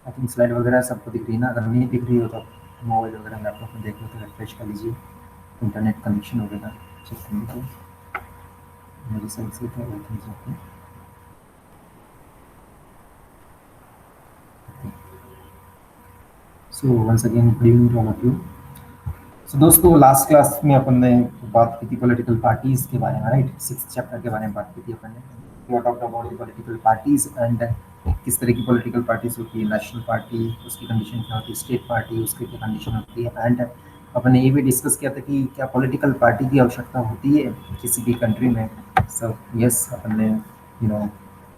I think slide वगैरह सबको दिख रही है ना? अगर नहीं दिख रही हो तो मोबाइल वगैरह लैपटॉप में देख लो, तो रिफ्रेश कर लीजिए, इंटरनेट कनेक्शन वगैरह चेक कर लीजिए। मेरी साइड से तो I think okay. So once again good evening to all of you. So दोस्तों, लास्ट क्लास में अपन ने बात की थी पॉलिटिकल पार्टीज के बारे में, राइट? 6th चैप्टर के बारे में बात की थी अपन ने। We talked about the political parties and किस तरह की पॉलिटिकल पार्टीज होती है। नेशनल पार्टी, उसकी कंडीशन क्या होती है, स्टेट पार्टी, उसकी क्या कंडीशन होती है, एंड अपन ने ये भी डिस्कस किया था कि क्या पॉलिटिकल पार्टी की आवश्यकता होती है किसी भी कंट्री में। सो यस, अपन ने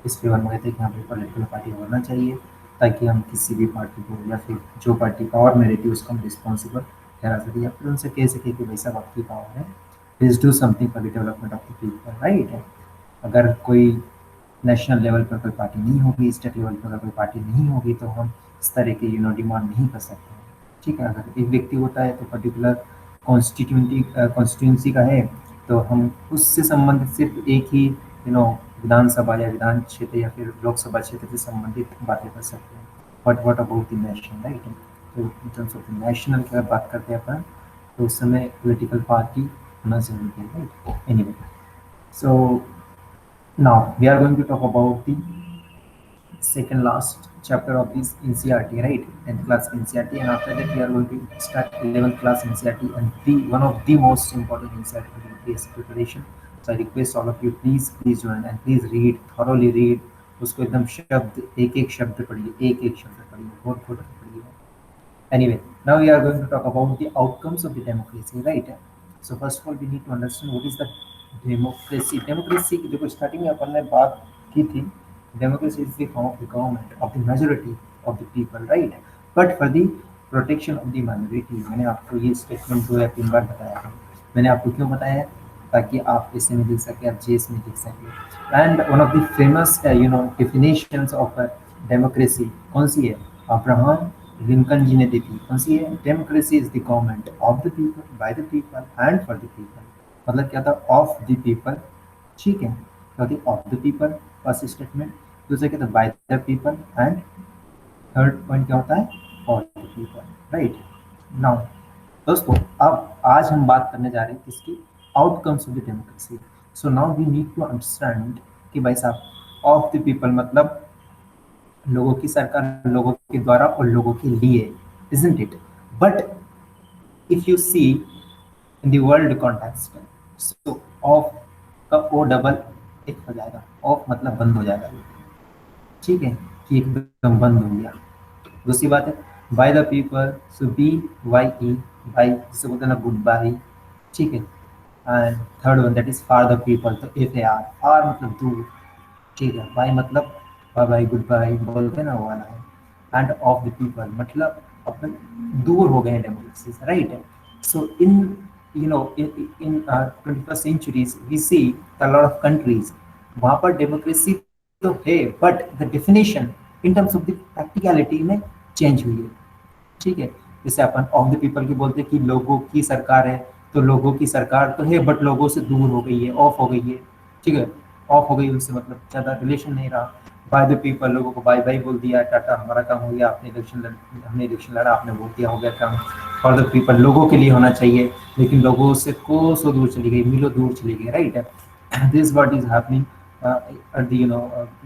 इस फेवर में गए थे कि हाँ भाई पॉलिटिकल पार्टी होना चाहिए, ताकि हम किसी भी पार्टी को या फिर जो पार्टी पावर में रहती है उसको हम रिस्पॉन्सिबल ठहरा सके, या फिर उनसे कह सके कि भाई साहब आपकी पावर है, please do something for the development of the people, right? अगर कोई नेशनल लेवल पर कोई पार्टी नहीं होगी, स्टेट लेवल पर अगर कोई पार्टी नहीं होगी, तो हम इस तरह के डिमांड नहीं कर सकते हैं। ठीक है, अगर एक व्यक्ति होता है तो पर्टिकुलर कॉन्स्टिट्यूंसी का है, तो हम उससे संबंधित सिर्फ एक ही विधानसभा या विधान क्षेत्र या फिर लोकसभा क्षेत्र से संबंधित बातें कर सकते हैं। But what about the nation, right? तो इन टर्म्स ऑफ नेशनल की अगर बात करते हैं अपन, तो उस समय पॉलिटिकल पार्टी होना जरूरी है, right? Anyway, so now we are going to talk about the second last chapter of this NCRT, right? 10th class NCRT, and after that we are going to start 11th class NCRT, and the one of the most important NCRT for the UPSC preparation. So I request all of you, please join and please read thoroughly, read उसको एकदम शब्द एक एक शब्द पढ़िए, एक एक शब्द पढ़िए, बहुत बहुत पढ़िए। Anyway, now we are going to talk about the outcomes of the democracy, right? So first of all, we need to understand what is the democracy. Democracy की देखो स्टार्टिंग में अपन ने बात की थी, democracy is the form of the government of the majority of the people, right? But for the protection of the minority, मैंने आपको ये स्टेटमेंट 2 या 3 बार बताया है। मैंने आपको क्यों बताया है? ताकि आप ऐसे में लिख सके, आप जेस में लिख सके। And one of the famous definitions of democracy कौन सी है? अब्राहम लिंकन जी ने दी थी। कौन सी है? Democracy is the government of the people, bye the people and for the people. मतलब क्या था? ऑफ द पीपल, ठीक है? क्या होती? Of the people, first statement. दूसरा क्या था? Bye the people, and third point क्या होता है? For the people, right? Now दोस्तों, अब आज हम बात करने जा रहे हैं किसकी? Outcomes of the democracy. So now we need to understand कि भाई साहब ऑफ द पीपल मतलब लोगों की सरकार, लोगों के द्वारा और लोगों के लिए, isn't it? But if you see in the world context, so of का ओ डबल एक हो जाएगा, ऑफ मतलब बंद हो जाएगा, ठीक है? कि एकदम बंद हो गया। दूसरी बात है by the people, so B Y E, bye जिसे बोलते हैं ना गुड बाय, ठीक है? And third one that is for the people, तो एफ ए आर, आर मतलब दूर, ठीक है? बाय मतलब बाय बाय गुड बाय बोलते हैं ना, वो वाला है। एंड ऑफ द पीपल मतलब अपन दूर हो गए हैं डेमोक्रेसी से, right? So in in 21st centuries we see a lot of countries, वहाँ पर डेमोक्रेसी तो है, but the definition in terms of the practicality में चेंज हुई है, ठीक है? जैसे अपन ऑफ द पीपल की बोलते हैं कि लोगों की सरकार है, तो लोगों की सरकार तो है बट लोगों से दूर हो गई है, ऑफ हो गई है, ठीक है? ऑफ हो गई, उनसे मतलब ज़्यादा रिलेशन नहीं रहा। बाय द पीपल, लोगों को बाय बाय बोल दिया, टाटा हमारा काम हो गया, हमने इलेक्शन लड़ा, आपने वोट दिया, हो गया काम। फॉर द पीपल लोगों के लिए होना चाहिए, लेकिन लोगों से कोसों दूर चली गई, मीलों दूर चली गई, right? This what is happening at the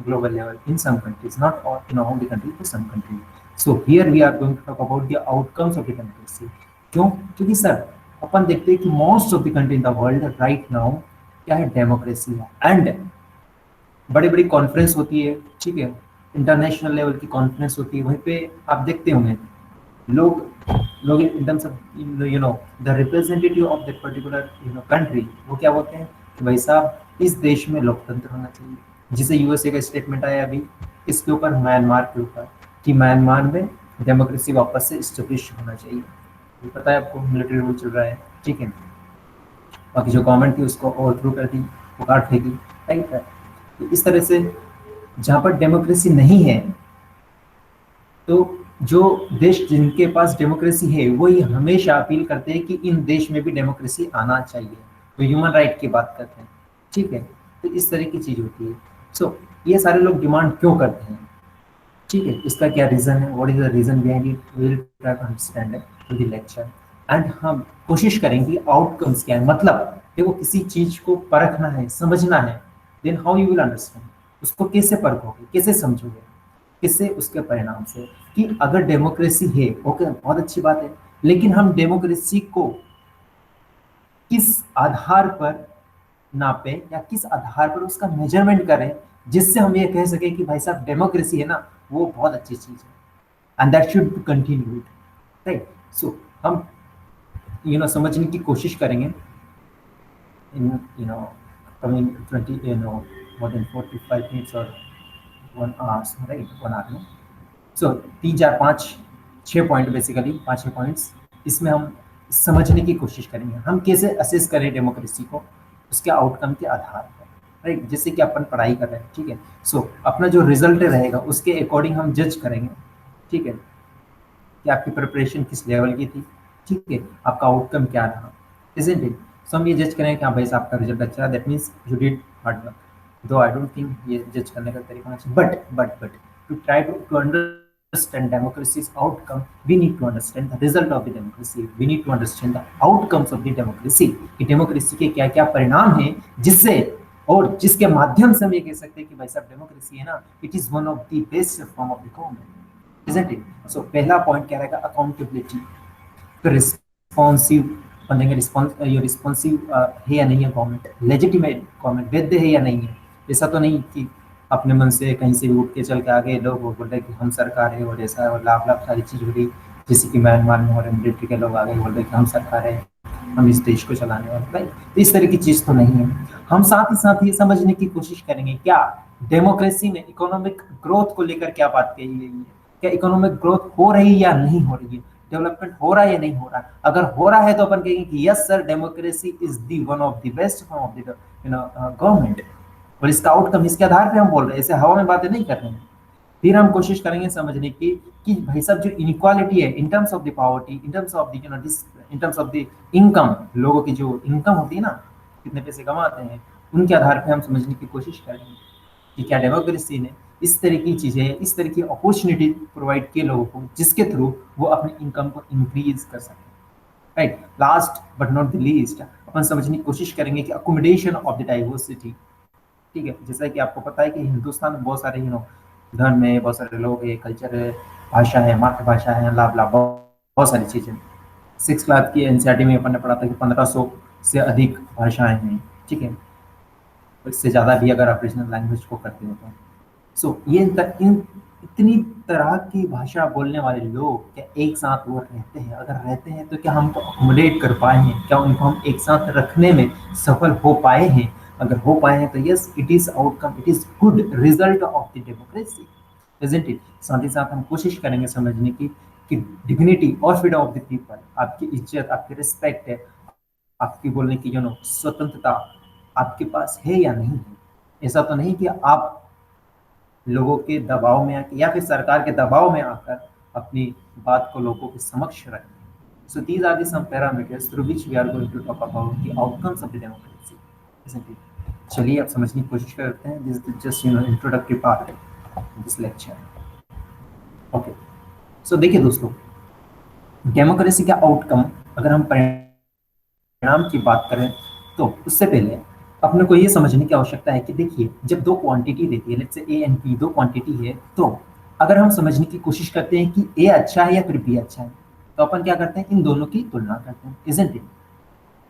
global level in some countries, not all all the countries, but some countries. So here we are going to talk about the outcomes of the democracy. क्यों? क्योंकि sir अपन देखते हैं कि most of the country in the world right now क्या है? Democracy है। And बड़ी बड़ी कॉन्फ्रेंस होती है, ठीक है? इंटरनेशनल लेवल की कॉन्फ्रेंस होती है, वहीं पे आप देखते होंगे लोग लोग इन terms of the representative of that particular country, वो क्या बोलते हैं कि भाई साहब इस देश में लोकतंत्र होना चाहिए। जिसे यूएसए का स्टेटमेंट आया अभी इसके ऊपर, म्यांमार के ऊपर, कि म्यांमार में डेमोक्रेसी वापस से स्टेब्लिश होना चाहिए। ये पता है आपको, मिलिट्री रूल चल रहा है, ठीक है? बाकी जो गवर्नमेंट थी उसको ओवरथ्रो कर दी, उखाड़ फेंकी, राइट? तो इस तरह से जहाँ पर डेमोक्रेसी नहीं है, तो जो देश जिनके पास डेमोक्रेसी है वो ये हमेशा अपील करते हैं कि इन देश में भी डेमोक्रेसी आना चाहिए। तो ह्यूमन राइट की बात करते हैं, ठीक है? तो इस तरह की चीज होती है। सो ये सारे लोग डिमांड क्यों करते हैं, ठीक है, इसका क्या रीजन है, what is the reason behind it, will try to understand it through the lecture. And हम कोशिश करेंगे आउटकम्स क्या है, मतलब देखो किसी चीज को परखना है, समझना है, then how you will understand, उसको कैसे परखोगे, कैसे समझोगे, किससे, उसके परिणाम से। कि अगर डेमोक्रेसी है, ओके बहुत अच्छी बात है, लेकिन हम डेमोक्रेसी को किस आधार पर नापे या किस आधार पर उसका मेजरमेंट करें, जिससे हम ये कह सके कि भाई साहब डेमोक्रेसी है ना, वो बहुत अच्छी चीज है and that should continue it, right. So हम समझने की कोशिश करेंगे in coming 20 more than 45 minutes or 1 hours, right, 1 hour में। सो 3 4 5 6 पॉइंट, बेसिकली 5 6 पॉइंट्स, इसमें हम समझने की कोशिश करेंगे हम कैसे असेस करें डेमोक्रेसी को उसके आउटकम के आधार पर, राइट। जैसे कि अपन पढ़ाई कर रहे हैं, ठीक है, सो अपना जो रिजल्ट रहेगा उसके अकॉर्डिंग हम जज करेंगे, ठीक है, कि आपकी प्रिपरेशन किस लेवल की थी, ठीक है, आपका आउटकम क्या रहा, इजंट इट। सो हम ये जज करेंगे कि हाँ भाई साहब आपका रिजल्ट अच्छा है, that means you did hard work. दो आई डोंट थिंक ये जज करने का तरीका अच्छा, but to try to understand democracy's outcome, we need to understand the result of the democracy, we need to understand the outcomes of the democracy, कि democracy के क्या क्या परिणाम हैं, जिससे और जिसके माध्यम से हम ये कह सकते हैं कि भाई साहब डेमोक्रेसी है ना, it is one of the best form of the government, isn't it. So पहला पॉइंट क्या रहेगा, अकाउंटेबिलिटी, फिर रिस्पॉन्सिव बनेंगे, ये रिस्पॉन्सिव है या नहीं है गवर्नमेंट, लेजिटिमेट गवर्नमेंट, वैध है या नहीं है। ऐसा तो नहीं कि अपने मन से कहीं से भी उठ के चल के आगे लोग वो बोल रहे कि हम सरकार है और ऐसा है और लाभ लाभ सारी चीज हो रही, जैसे कि म्यांमार में हो रहे मिलिट्री के लोग आगे बोल रहे कि हम सरकार है, हम इस देश को चलाने वाले, राइट। तो इस तरह की चीज तो नहीं है। हम साथ ही समझने की कोशिश करेंगे क्या डेमोक्रेसी में इकोनॉमिक ग्रोथ को लेकर क्या बात कही गई है, क्या इकोनॉमिक ग्रोथ हो रही है या नहीं हो रही है, डेवलपमेंट हो रहा है या नहीं हो रहा है। अगर हो रहा है तो अपन कहेंगे कि yes sir, democracy is the one of the best form of the government, और इसका आउटकम इसके आधार पे हम बोल रहे हैं, ऐसे हवा में बातें नहीं कर रहे हैं। फिर हम कोशिश करेंगे समझने की कि भाई साहब जो इनइक्वालिटी है इन terms of the poverty, in terms of the in terms of the income, लोगों की जो इनकम होती है ना, कितने पैसे कमाते हैं, उनके आधार पे हम समझने की कोशिश करेंगे कि क्या डेमोक्रेसी ने इस तरह की चीजें, इस तरह की अपॉर्चुनिटी प्रोवाइड किए लोगों को, जिसके थ्रू वो अपनी इनकम को इंक्रीज कर सकें, right. Last but not the least, अपन समझने की कोशिश करेंगे कि अकोमोडेशन ऑफ द डाइवर्सिटी, ठीक है। जैसा कि आपको पता है कि हिंदुस्तान में बहुत सारे धर्म है, बहुत सारे लोग है, कल्चर है, भाषा है, मातृभाषा है, लाभ लाभ बहुत सारी चीजें। 6 क्लास की एनसीईआरटी में अपन ने पढ़ा था कि 1500 से अधिक भाषाएं हैं, ठीक है, इससे ज़्यादा भी अगर आप रीजनल लैंग्वेज को करते हो तो। सो ये इतनी तरह की भाषा बोलने वाले लोग क्या एक साथ वो रहते हैं, अगर रहते हैं तो क्या हमको अकोमोडेट कर पाए हैं, क्या उनको हम एक साथ रखने में सफल हो पाए हैं। अगर हो पाए हैं तो yes, it is outcome, it is good result of the democracy, isn't it. साथ ही साथ हम कोशिश करेंगे समझने की कि डिग्निटी और फ्रीडम ऑफ द पीपल, आपकी इज्जत, आपकी रिस्पेक्ट है, आपकी बोलने की स्वतंत्रता आपके पास है या नहीं है। ऐसा तो नहीं कि आप लोगों के दबाव में आकर या फिर सरकार के दबाव में आकर अपनी बात को लोगों के समक्ष रखें। So these are the some parameters through which we are going to talk about the outcomes of the democracy, isn't it? चलिए अब समझने की कोशिश करते हैं। This is just introductory part of this lecture. Okay. So देखिए दोस्तों, democracy का आउटकम, अगर हम परिणाम की बात करें तो उससे पहले अपने को ये समझने की आवश्यकता है कि देखिए जब दो क्वांटिटी देती है, let's say A and B दो क्वांटिटी है, तो अगर हम समझने की कोशिश करते हैं कि ए अच्छा है या फिर बी अच्छा है, तो अपन क्या करते हैं, इन दोनों की तुलना करते हैं, इजंट इट।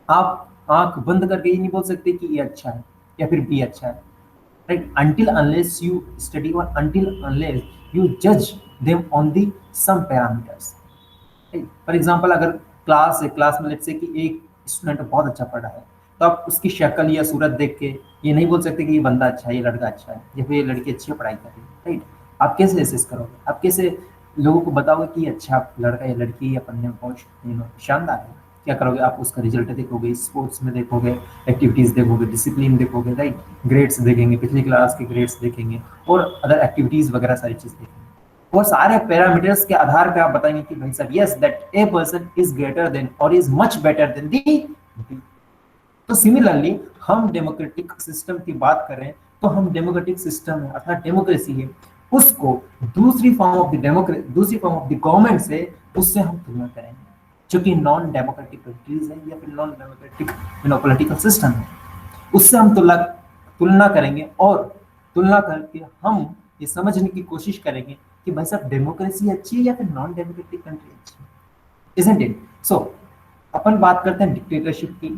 आप आंख बंद करके ये नहीं बोल सकते कि ए अच्छा है या फिर बी अच्छा है, right, until unless you study or until unless you judge them on the some parameters, for example अगर क्लास है, क्लास में लेट्स से कि एक स्टूडेंट बहुत अच्छा पढ़ रहा है, तो आप उसकी शक्ल या सूरत देख के ये नहीं बोल सकते कि ये बंदा अच्छा है, ये लड़का अच्छा है, या फिर ये लड़की अच्छी पढ़ाई कर रही है, राइट। आप कैसे असेस करोगे, आप कैसे लोगों को बताओगे कि अच्छा लड़का या लड़की या पढ़ने में बहुत शानदार है। क्या करोगे, आप उसका रिजल्ट देखोगे, स्पोर्ट्स में देखोगे, एक्टिविटीज देखोगे, डिसिप्लिन देखोगे, राइट, ग्रेड्स देखेंगे, पिछली क्लास के ग्रेड्स देखेंगे और अदर एक्टिविटीज वगैरह सारी चीज देखेंगे। वो सारे पैरामीटर्स के आधार पे आप बताएंगे कि भाई साहब yes, that a person is greater then और इज मच बेटर देन दी। तो सिमिलरली हम डेमोक्रेटिक सिस्टम की बात करें तो हम डेमोक्रेटिक सिस्टम है अर्थात डेमोक्रेसी है, उसको दूसरी फॉर्म ऑफ द डेमोक्रेसी, दूसरी फॉर्म ऑफ द गवर्नमेंट से, उससे हम तुलना करेंगे, जो कि नॉन डेमोक्रेटिक कंट्रीज है या फिर नॉन डेमोक्रेटिक पॉलिटिकल सिस्टम है, उससे हम तुलना तुलना करेंगे, और तुलना करके हम ये समझने की कोशिश करेंगे कि भाई साहब डेमोक्रेसी अच्छी है या फिर नॉन डेमोक्रेटिक कंट्री अच्छी है, इजंट इट? सो अपन बात करते हैं डिक्टेटरशिप की,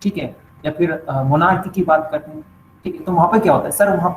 ठीक है, या फिर मोनार्की की बात करते हैं, ठीक है। तो वहां पर क्या होता है सर, वहां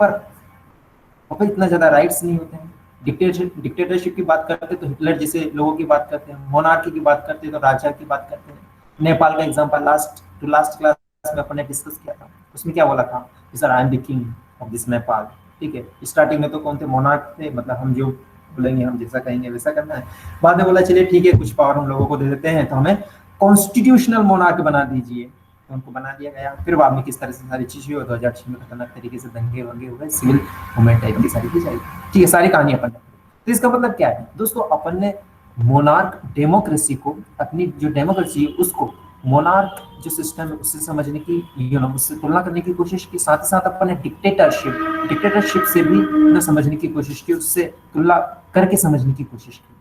पर इतना ज्यादा राइट्स नहीं होते हैं। डिक्टेटरशिप की बात करते हैं तो हिटलर जैसे लोगों की बात करते हैं, मोनार्की की बात करते हैं तो राजा की बात करते हैं। नेपाल का एग्जांपल लास्ट क्लास में अपन ने डिस्कस किया था, उसमें क्या बोला था, sir I am the king of this Nepal, ठीक है। स्टार्टिंग में तो कौन थे, मोनार्क थे, मतलब हम जो बोलेंगे, हम जैसा कहेंगे वैसा करना है। बाद में बोला चलिए ठीक है, कुछ पावर हम लोगों को दे देते हैं, तो हमें कॉन्स्टिट्यूशनल मोनार्क बना दीजिए, तो उनको बना दिया गया। फिर बाद में किस तरह से सारी चीजें हुई, 2006 में खतरनाक तरीके से दंगे वंगे हुए, सिविल मूवमेंट टाइप की सारी चीज आई, ठीक है, सारी कहानी अपन ने। तो इसका मतलब क्या है दोस्तों, अपन ने मोनार्क डेमोक्रेसी को, अपनी जो डेमोक्रेसी है उसको मोनार्क जो सिस्टम है उससे समझने की, उससे तुलना करने की कोशिश की। साथ ही साथ अपन ने डिक्टेटरशिप से भी न समझने की कोशिश की, उससे तुलना करके समझने की कोशिश की।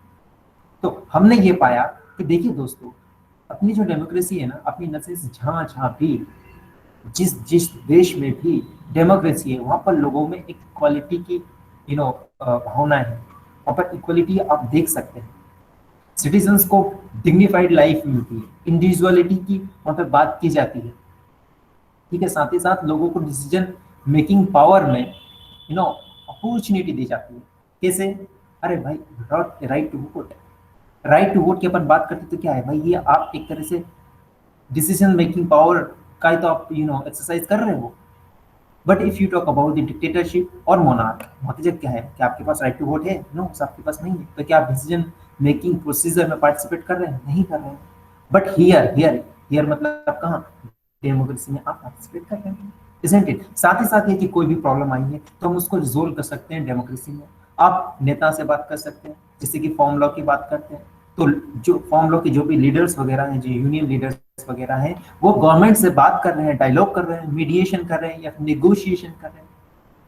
तो हमने ये पाया कि देखिए दोस्तों, अपनी जो डेमोक्रेसी है ना, अपनी नसें जहां जहां भी, जिस जिस देश में भी डेमोक्रेसी है, वहां पर लोगों में एक इक्वालिटी की भावना है, वहां पर इक्वालिटी आप देख सकते हैं। सिटीजन्स को डिग्निफाइड लाइफ मिलती है, इंडिविजुअलिटी की वहां पर बात की जाती है, ठीक है। साथ ही साथ लोगों को डिसीजन मेकिंग पावर में अपॉर्चुनिटी दी जाती है। कैसे? अरे भाई, राइट टू वोट की अपन बात करते तो क्या है भाई, ये आप एक तरह से डिसीजन मेकिंग पावर का ही तो आप एक्सरसाइज कर रहे हो। But if you talk about the dictatorship और मोनार्क, मोनार्क क्या है, क्या आपके पास राइट टू वोट है? नो, आपके पास नहीं है। तो क्या आप डिसीजन मेकिंग प्रोसीजर में पार्टिसिपेट कर रहे हैं? नहीं कर रहे हैं। बट हियर मतलब कहाँ, डेमोक्रेसी में आप पार्टिसिपेट कर रहे हैं, इजंट इट? साथ ही साथ ये कि कोई भी प्रॉब्लम आई है तो हम उसको रिजोल्व कर सकते हैं डेमोक्रेसी में। आप नेता से बात कर सकते हैं, जैसे कि फॉर्म लॉ की बात करते हैं, तो जो फॉर्म लॉ के जो भी लीडर्स वगैरह हैं, जो यूनियन लीडर्स वगैरह हैं, वो गवर्नमेंट से बात कर रहे हैं, डायलॉग कर रहे हैं, मीडिएशन कर रहे हैं या नेगोशिएशन कर रहे हैं,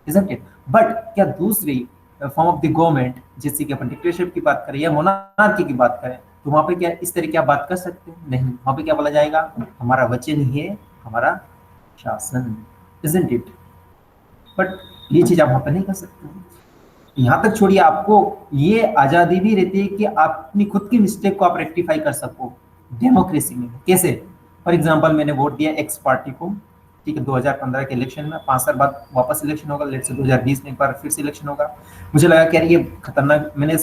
इजंट इट? बट क्या दूसरी फॉर्म ऑफ द गवर्नमेंट, जैसे कि अपन डिक्टेटरशिप की बात करें या मोनार्की की बात करें, तो वहां पे क्या इस तरह की आप बात कर सकते हैं? नहीं। वहां पे क्या बोला जाएगा, हमारा वचन ही है हमारा शासन, इजंट इट? बट ये चीज आप वहां पर नहीं कर सकते। यहाँ तक छोड़िए, आपको ये आजादी भी रहती है कि आप अपनी खुद की मिस्टेक को आप रेक्टिफाई कर सको डेमोक्रेसी में। कैसे? फॉर एग्जांपल, मैंने वोट दिया एक्स पार्टी को, ठीक है, 2015 के इलेक्शन में, 5 साल बाद वापस इलेक्शन होगा, लेट्स से 2020 में एक बार फिर से इलेक्शन होगा। मुझे लगा कि यार ये खतरनाक, मैंने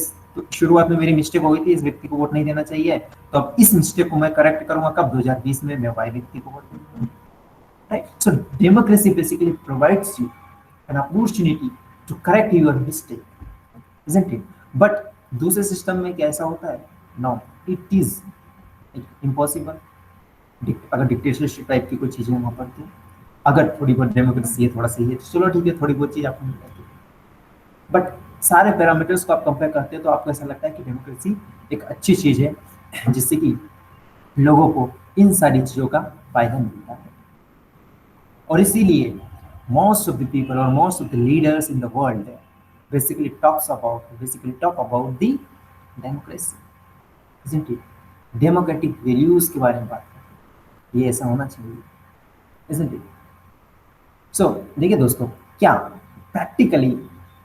शुरुआत में मेरी मिस्टेक हो गई थी, इस व्यक्ति को वोट नहीं देना चाहिए, तो अब इस मिस्टेक को मैं करेक्ट करूंगा कब, 2020 में मैं वाई व्यक्ति को वोट दूंगा, right? So democracy basically provides you an opportunity to correct your mistake, isn't it? But दूसरे सिस्टम में कैसा होता है? No, it is impossible. अगर डिक्टेटरशिप टाइप की कोई चीजें वहां पर, तो अगर थोड़ी बहुत डेमोक्रेसी है, थोड़ा सही है, तो चलो ठीक है, थोड़ी बहुत चीज आपको मिल जाती है। बट सारे पैरामीटर्स को आप कंपेयर करते हैं तो आपको ऐसा लगता है कि डेमोक्रेसी एक अच्छी चीज है, जिससे कि लोगों को इन सारी चीजों का फायदा मिलता है। और इसीलिए most of the people or most of the leaders in the world basically talk about the democracy, isn't it? Democratic values के बारे में बात करते हैं, ये ऐसा होना चाहिए, isn't it? So देखिए दोस्तों, क्या प्रैक्टिकली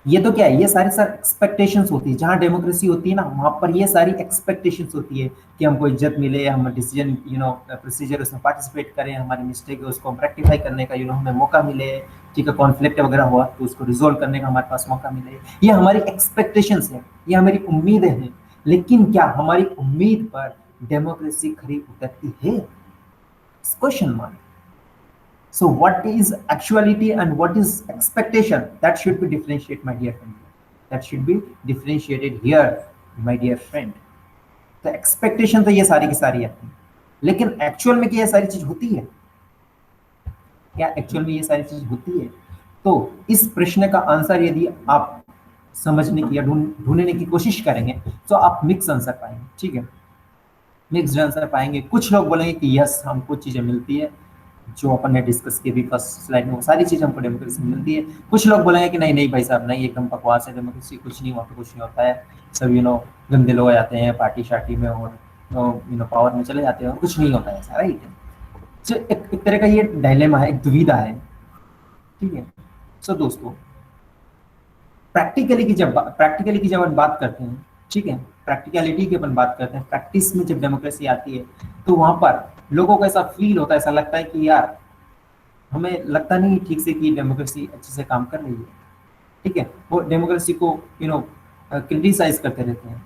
ये तो क्या है, ये सारी एक्सपेक्टेशंस होती है। जहाँ डेमोक्रेसी होती है ना, वहां पर ये सारी एक्सपेक्टेशंस होती है कि हमको इज्जत मिले, हम डिसीजन प्रोसीजर उसमें पार्टिसिपेट करें, हमारी मिस्टेक है उसको हम रेक्टिफाई करने का हमें मौका मिले, ठीक है, कॉन्फ्लिक्ट वगैरह हुआ तो उसको रिजोल्व करने का हमारे पास मौका मिले। ये हमारी एक्सपेक्टेशंस है, ये हमारी उम्मीदें हैं। लेकिन क्या हमारी उम्मीद पर डेमोक्रेसी खरी उतरती है? Question mark. So what is actuality and what is expectation? That should be differentiated, my dear friend. That should be differentiated here, my dear friend. तो एक्सपेक्टेशन तो ये सारी की सारी है, लेकिन एक्चुअल में क्या ये सारी चीज होती है? क्या एक्चुअल में ये सारी चीज होती है? तो इस प्रश्न का आंसर यदि आप समझने की या ढूंढने की कोशिश करेंगे तो आप मिक्स आंसर पाएंगे, ठीक है, मिक्स्ड आंसर पाएंगे। कुछ लोग बोलेंगे कि यस हमको चीजें मिलती है, जो अपन ने डिस्कस किए भी फर्स्ट स्लाइड में, वो सारी चीज हमको डेमोक्रेसी में मिलती है। कुछ लोग बोलेंगे कि नहीं नहीं भाई साहब, नहीं एकदम बकवास है डेमोक्रेसी, कुछ नहीं वहाँ पे कुछ नहीं होता है, सब गंदे लोग आ जाते हैं पार्टी शार्टी में और पावर में चले जाते हैं और कुछ नहीं होता है ऐसा, राइट। तो एक तरह का ये डायलेमा है, एक दुविधा है, ठीक है। सो दोस्तों, प्रैक्टिकली की जब हम बात करते हैं, ठीक है, प्रैक्टिकलिटी की अपन बात करते हैं, प्रैक्टिस में जब डेमोक्रेसी आती है तो वहां पर लोगों को ऐसा फील होता है, ऐसा लगता है कि यार हमें लगता नहीं ठीक से कि डेमोक्रेसी अच्छे से काम कर रही है, ठीक है। वो डेमोक्रेसी को क्रिटिसाइज करते रहते हैं,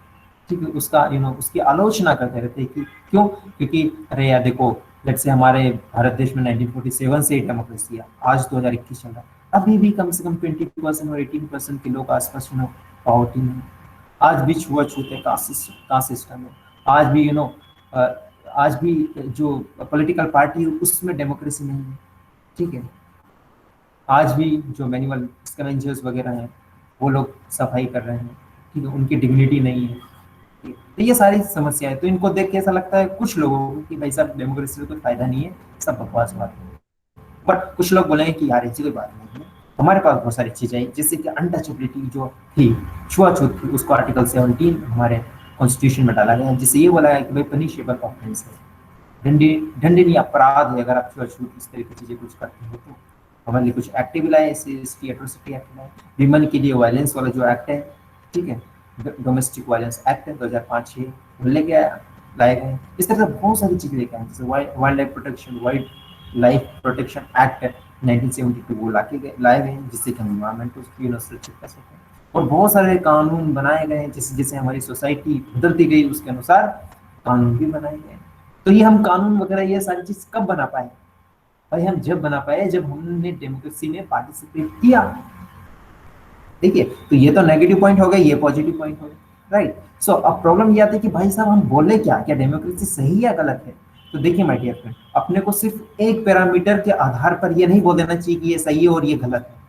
ठीक है, उसका उसकी आलोचना करते रहते हैं कि क्यों, क्योंकि अरे यार देखो, लेट्स से हमारे भारत देश में 1947 से डेमोक्रेसी है, आज 2021 चल रहा है, अभी भी कम से कम 20% और 18% के लोग आसपास पावर्टी में, आज भी छुआछूत है, कास्ट सिस्टम है, आज भी आज भी जो पॉलिटिकल पार्टी है उसमें डेमोक्रेसी नहीं है, ठीक है। आज भी जो मैनुअल स्कैवेंजर्स वगैरह हैं वो लोग सफाई कर रहे हैं, ठीक है, उनकी डिग्निटी नहीं है, ठीक है? तो ये सारी समस्या है, तो इनको देख के ऐसा लगता है कुछ लोगों को कि भाई साहब डेमोक्रेसी से कोई फायदा नहीं है, सब बकवास बात है। बट कुछ लोग बोलेंगे कि यार ऐसी कोई बात नहीं है, हमारे पास बहुत सारी चीजें हैं, जैसे कि अनटचेबिलिटी जो थी, छुआछूत थी, उसको आर्टिकल 17 हमारे कॉन्स्टिट्यूशन में डाला गया है, जिससे ये बोला गया कि भाई पनिशेबल ऑफेंस है, दंडनीय अपराध है अगर आप छुआछूत इस तरह की चीजें कुछ करते हो तो। हमारे लिए कुछ एक्ट भी लाए, एससी एट्रोसिटी एक्ट लाए, विमेन के लिए वायलेंस वाला जो एक्ट है, ठीक है, डोमेस्टिक वायलेंस एक्ट है 2005 लेके आया, लाए गए। इस तरह से बहुत सारी चीजें लेके आए, जैसे वाइल्ड लाइफ प्रोटेक्शन एक्ट है 1972, वो लाए गए हैं, जिससे कि हम इन्वायरमेंट को सुरक्षित कर सकें। और बहुत सारे कानून बनाए गए हैं, जैसे जैसे हमारी सोसाइटी बदलती गई उसके अनुसार कानून भी बनाए गए। तो ये हम कानून वगैरह ये सारी चीज कब बना पाए भाई, हम जब बना पाए जब हमने डेमोक्रेसी में पार्टिसिपेट किया। देखिए, तो ये तो नेगेटिव पॉइंट हो गया, ये पॉजिटिव पॉइंट हो गया, राइट। सो अब प्रॉब्लम ये आती है कि भाई साहब हम बोले क्या डेमोक्रेसी सही या गलत है। तो देखिए माय डियर फ्रेंड, अपने को सिर्फ एक पैरामीटर के आधार पर ये नहीं बोल देना चाहिए कि ये सही है और ये गलत है।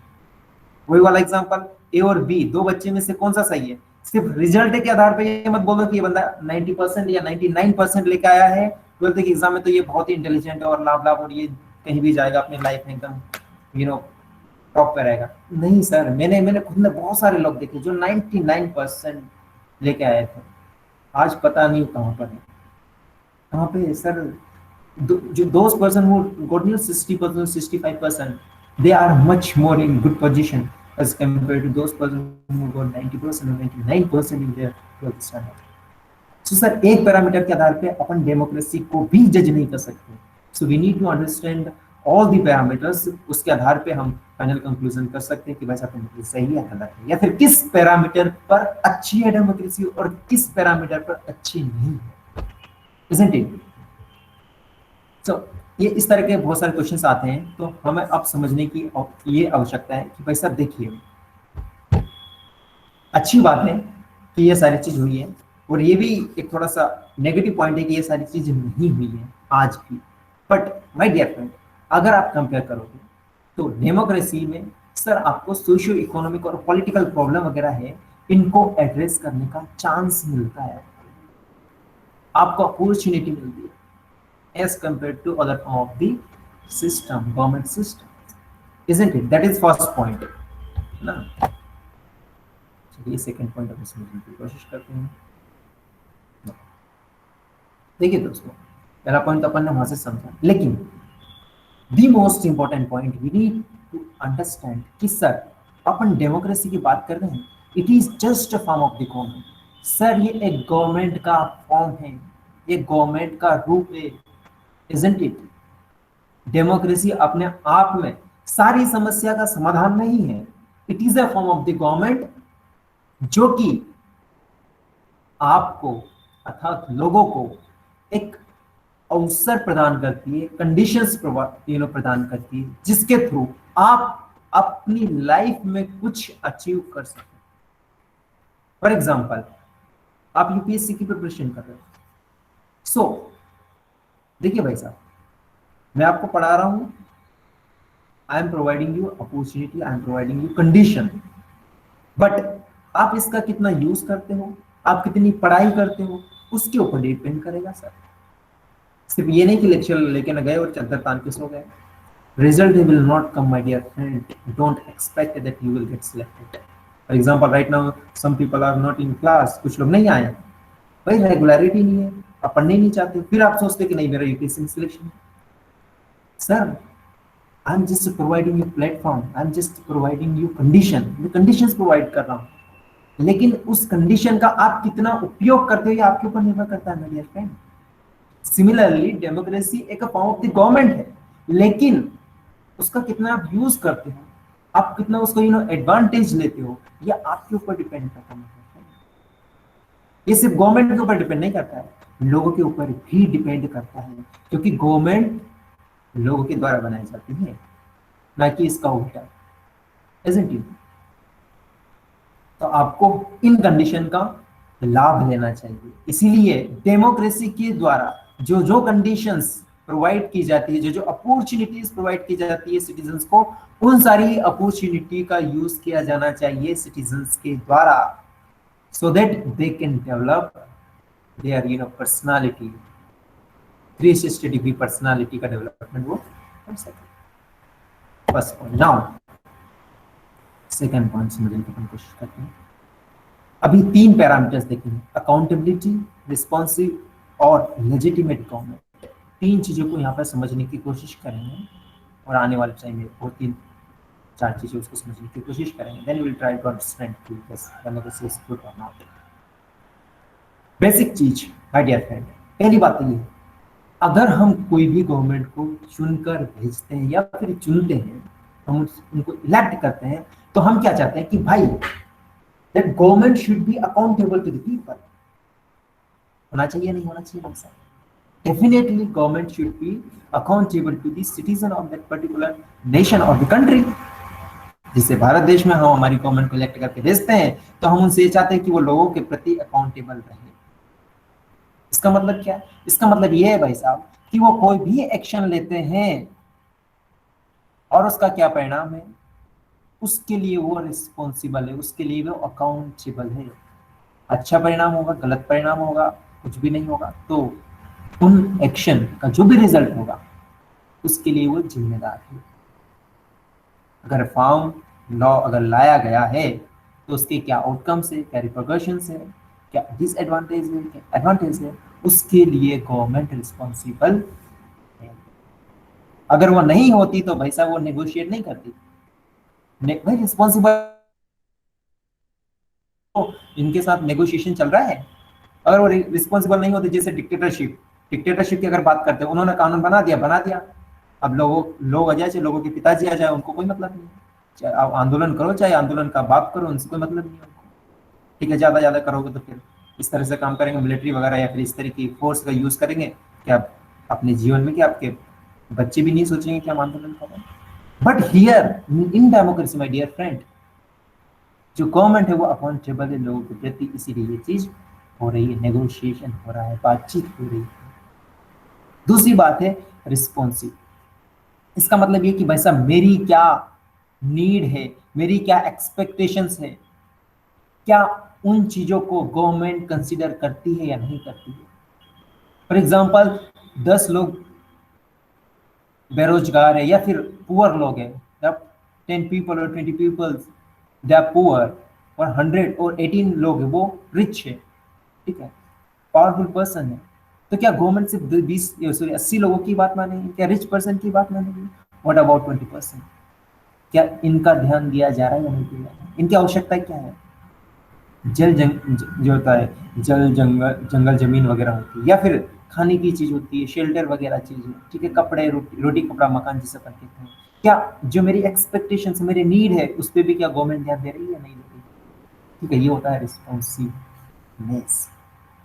वही वाला एग्जांपल, ए और बी, दो बच्चे में से कौन सा सही है, सिर्फ रिजल्ट के आधार पर ये मत बोलो कि ये बंदा 90% या 99% लेके आया है 12th के एग्जाम में, तो ये बहुत ही इंटेलिजेंट है और लाभ लाभ और ये कहीं भी जाएगा अपनी लाइफ में एकदम टॉप पे रहेगा। नहीं सर, मैंने खुद ने बहुत सारे लोग देखे जो 99% लेके आए थे, आज पता नहीं कहाँ पर है, कहाँ पे है सर। जो those person who got 60%, 65%, they are much more in good position as compared to those person who got 90% or 99% in their 12th standard. So sir, एक पैरामीटर के आधार पे अपन डेमोक्रेसी को भी जज नहीं कर सकते। So we need to understand all the parameters, उसके आधार पे हम फाइनल कंक्लूजन कर सकते हैं कि भाई साहब डेमोक्रेसी सही है गलत है, या फिर किस पैरामीटर पर अच्छी है डेमोक्रेसी और किस पैरामीटर पर अच्छी नहीं है, isn't it? So, ये इस तरह के बहुत सारे क्वेश्चंस आते हैं, तो हमें अब समझने की ये आवश्यकता है कि भाई साहब देखिए, अच्छी बात है कि ये सारी चीज हुई है, और ये भी एक थोड़ा सा नेगेटिव पॉइंट है कि ये सारी चीज नहीं हुई है आज भी। बट माय डियर फ्रेंड, अगर आप कंपेयर करोगे तो डेमोक्रेसी में सर आपको सोशियो इकोनॉमिक और पॉलिटिकल प्रॉब्लम वगैरह है, इनको एड्रेस करने का चांस मिलता है, आपको अपॉर्चुनिटी मिलती है as compared to other form of the system, government system, isn't it? That is first point ना। चलिए सेकंड पॉइंट अब समझने की कोशिश करते हैं। देखिए दोस्तों, पहला पॉइंट तो अपन ने वहां से समझा, लेकिन the most important point we need to understand कि सर अपन डेमोक्रेसी की बात कर रहे हैं, it is just a form of the government. Sir ये एक गवर्नमेंट का फॉर्म है, ये गवर्नमेंट का रूप है, isn't it? डेमोक्रेसी अपने आप में सारी समस्या का समाधान नहीं है, it is a form of the government जो कि आपको अर्थात लोगों को एक अवसर प्रदान करती है, कंडीशंस प्रदान करती है, जिसके थ्रू आप अपनी लाइफ में कुछ अचीव कर सकें। फॉर एग्जाम्पल, आप यूपीएससी की प्रिपरेशन कर रहे हो, सो देखिए भाई साहब, मैं आपको पढ़ा रहा हूं, I am providing you opportunity, I am providing you condition, but आप इसका कितना यूज करते हो, आप कितनी पढ़ाई करते हो, उसके ऊपर डिपेंड करेगा सर। सिर्फ ये नहीं कि लेक्चर लेके ना गए और चद्दर तान के सो गए, Result will not come, my dear friend. Don't expect that you will get selected. For example, right now some people are not in class, कुछ लोग नहीं आए, भाई रेगुलरिटी नहीं है, आप पढ़ने ही नहीं चाहते, फिर आप सोचते कि नहीं मेरा यूपीएससी में selection. Sir, I am just providing you platform, I am just providing you condition, मैं कंडीशंस प्रोवाइड कर रहा हूँ, लेकिन उस कंडीशन का आप कितना उपयोग करते हो ये आपके ऊपर निर्भर करता है, my dear friend. Similarly democracy एक फॉर्म ऑफ द गवर्नमेंट है, लेकिन उसका कितना आप यूज करते हो, आप कितना उसको एडवांटेज लेते हो, ये आपके ऊपर डिपेंड करता है। ये सिर्फ गवर्नमेंट के ऊपर डिपेंड नहीं करता है, लोगों के ऊपर भी डिपेंड करता है, क्योंकि गवर्नमेंट लोगों के द्वारा बनाई जाती है, ना कि इसका उल्टा, isn't it? तो आपको इन कंडीशन का लाभ लेना चाहिए। इसीलिए डेमोक्रेसी के द्वारा जो जो कंडीशंस प्रोवाइड की जाती है, जो जो अपॉर्चुनिटीज प्रोवाइड की जाती है सिटीजन्स को, उन सारी अपॉर्चुनिटी का यूज किया जाना चाहिए सिटीजन्स के द्वारा, so that they can develop their personality, 360 degree personality का डेवलपमेंट वो कर सके। First point. Now second point समझने की कोशिश करते हैं। अभी 3 पैरामीटर्स देखेंगे, अकाउंटेबिलिटी, रिस्पॉन्सिव और लेजिटिमेट गवर्नमेंट। 3 चीजों को यहाँ पर समझने की कोशिश करेंगे और आने वाले टाइम में और 3-4 चीजें उसको समझने की कोशिश करेंगे। Then will try to understand democracy is good और नॉट। बेसिक चीज माय डियर फ्रेंड, पहली बात तो ये, अगर हम कोई भी गवर्नमेंट को चुनकर भेजते हैं या फिर चुनते हैं, हम उनको इलेक्ट करते हैं, तो हम क्या चाहते हैं कि भाई that government should be accountable to the people. होना चाहिए नहीं होना चाहिए ऐसा? Definitely government should be accountable to the citizen of that particular nation और द कंट्री। जिससे भारत देश में हम हमारी गवर्नमेंट को इलेक्ट करके भेजते हैं, तो हम उनसे ये चाहते हैं कि वो लोगों के प्रति अकाउंटेबल रहे। इसका मतलब क्या है? इसका मतलब ये है भाई साहब कि वो कोई भी एक्शन लेते हैं और उसका क्या परिणाम है, उसके लिए वो रिस्पॉन्सिबल है, उसके लिए वो अकाउंटेबल है। अच्छा परिणाम होगा, गलत परिणाम होगा, कुछ भी नहीं होगा, तो उन एक्शन का जो भी रिजल्ट होगा उसके लिए वो जिम्मेदार है। अगर रिफॉर्म लॉ अगर लाया गया है तो उसके क्या आउटकम्स है, क्या रिपरकशंस है, क्या डिसएडवांटेज है, क्या एडवांटेज है, उसके लिए गवर्नमेंट रिस्पॉन्सिबल है। अगर वो नहीं होती तो भाई साहब वो नेगोशिएट नहीं करती। भाई रिस्पॉन्सिबल इनके साथ नेगोशिएशन चल रहा है। अगर वो रिस्पॉन्सिबल नहीं होते, जैसे डिक्टेटरशिप की अगर बात करते हैं, उन्होंने कानून बना दिया, अब लोग आ जाए, चाहे लोगों के पिताजी आ जाए, उनको कोई मतलब नहीं। चाहे आप आंदोलन करो, चाहे आंदोलन का बाप करो, उनसे कोई मतलब नहीं है उनको। ठीक है, ज्यादा करोगे तो फिर इस तरह से काम करेंगे, मिलिट्री वगैरह या फिर इस तरह की फोर्स का यूज करेंगे कि आप अपने जीवन में, कि आपके बच्चे भी नहीं सोचेंगे कि हम आंदोलन करें। But here in democracy my dear friend, जो गवर्नमेंट है वो अकाउंटेबल है लोगों के प्रति, इसीलिए ये चीज हो रही है, नेगोशिएशन हो रहा है, बातचीत हो रही है। दूसरी बात है रिस्पॉन्सिव। इसका मतलब ये कि भाई साहब मेरी क्या नीड है, मेरी क्या एक्सपेक्टेशंस है, क्या उन चीजों को गवर्नमेंट कंसीडर करती है या नहीं करती है। फॉर एग्जाम्पल 10 लोग बेरोजगार है या फिर पुअर लोग है, 10 पीपल और 20 पीपल दे आर पुअर, और 100 और 18 लोग है वो रिच है, ठीक है, पावरफुल पर्सन है, तो क्या गवर्नमेंट सिर्फ 80 लोगों की बात मानेगी? क्या रिच पर्सन की बात मानेगी? What about 20%? क्या इनका ध्यान दिया जा रहा है या नहीं दिया जा रहा है? इनकी आवश्यकता क्या है? जो होता है जल जंगल जमीन वगैरह होती है, या फिर खाने की चीज होती है, शेल्टर वगैरह चीजें, ठीक है, कपड़े, रोटी कपड़ा मकान जिसे अपन कहते हैं, क्या जो मेरी एक्सपेक्टेशंस, मेरी नीड है, उस पर भी क्या गवर्नमेंट ध्यान दे रही है या नहीं दे रही है? ठीक है, ये होता है रिस्पॉन्सिवनेस।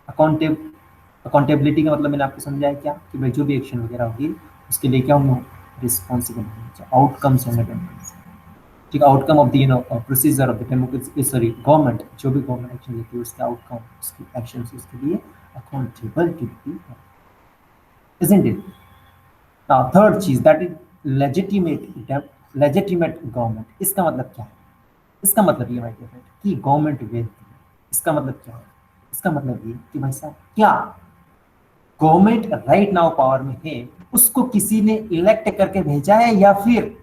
अकाउंटेबिलिटी का मतलब मैंने आपको समझाया क्या, कि भाई जो भी एक्शन वगैरह होगी उसके लिए क्या हम रिस्पॉन्सिबल होना चाहिए, आउटकम्स होने चाहिए। ठीक, outcome of the procedure of the democracy, sorry government, जो भी गवर्नमेंट एक्शन लेती है उसके आउटकम, उसकी एक्शन उसके लिए अकाउंटेबल टू बी है, isn't it? Now थर्ड चीज, दैट इज लेजिटिमेट गवर्नमेंट। इसका मतलब क्या है? इसका मतलब ये माय डियर फ्रेंड कि गवर्नमेंट वेद। इसका मतलब क्या है? इसका मतलब ये कि भाई साहब क्या गवर्नमेंट राइट नाउ पावर में है उसको किसी ने इलेक्ट करके भेजा है, या फिर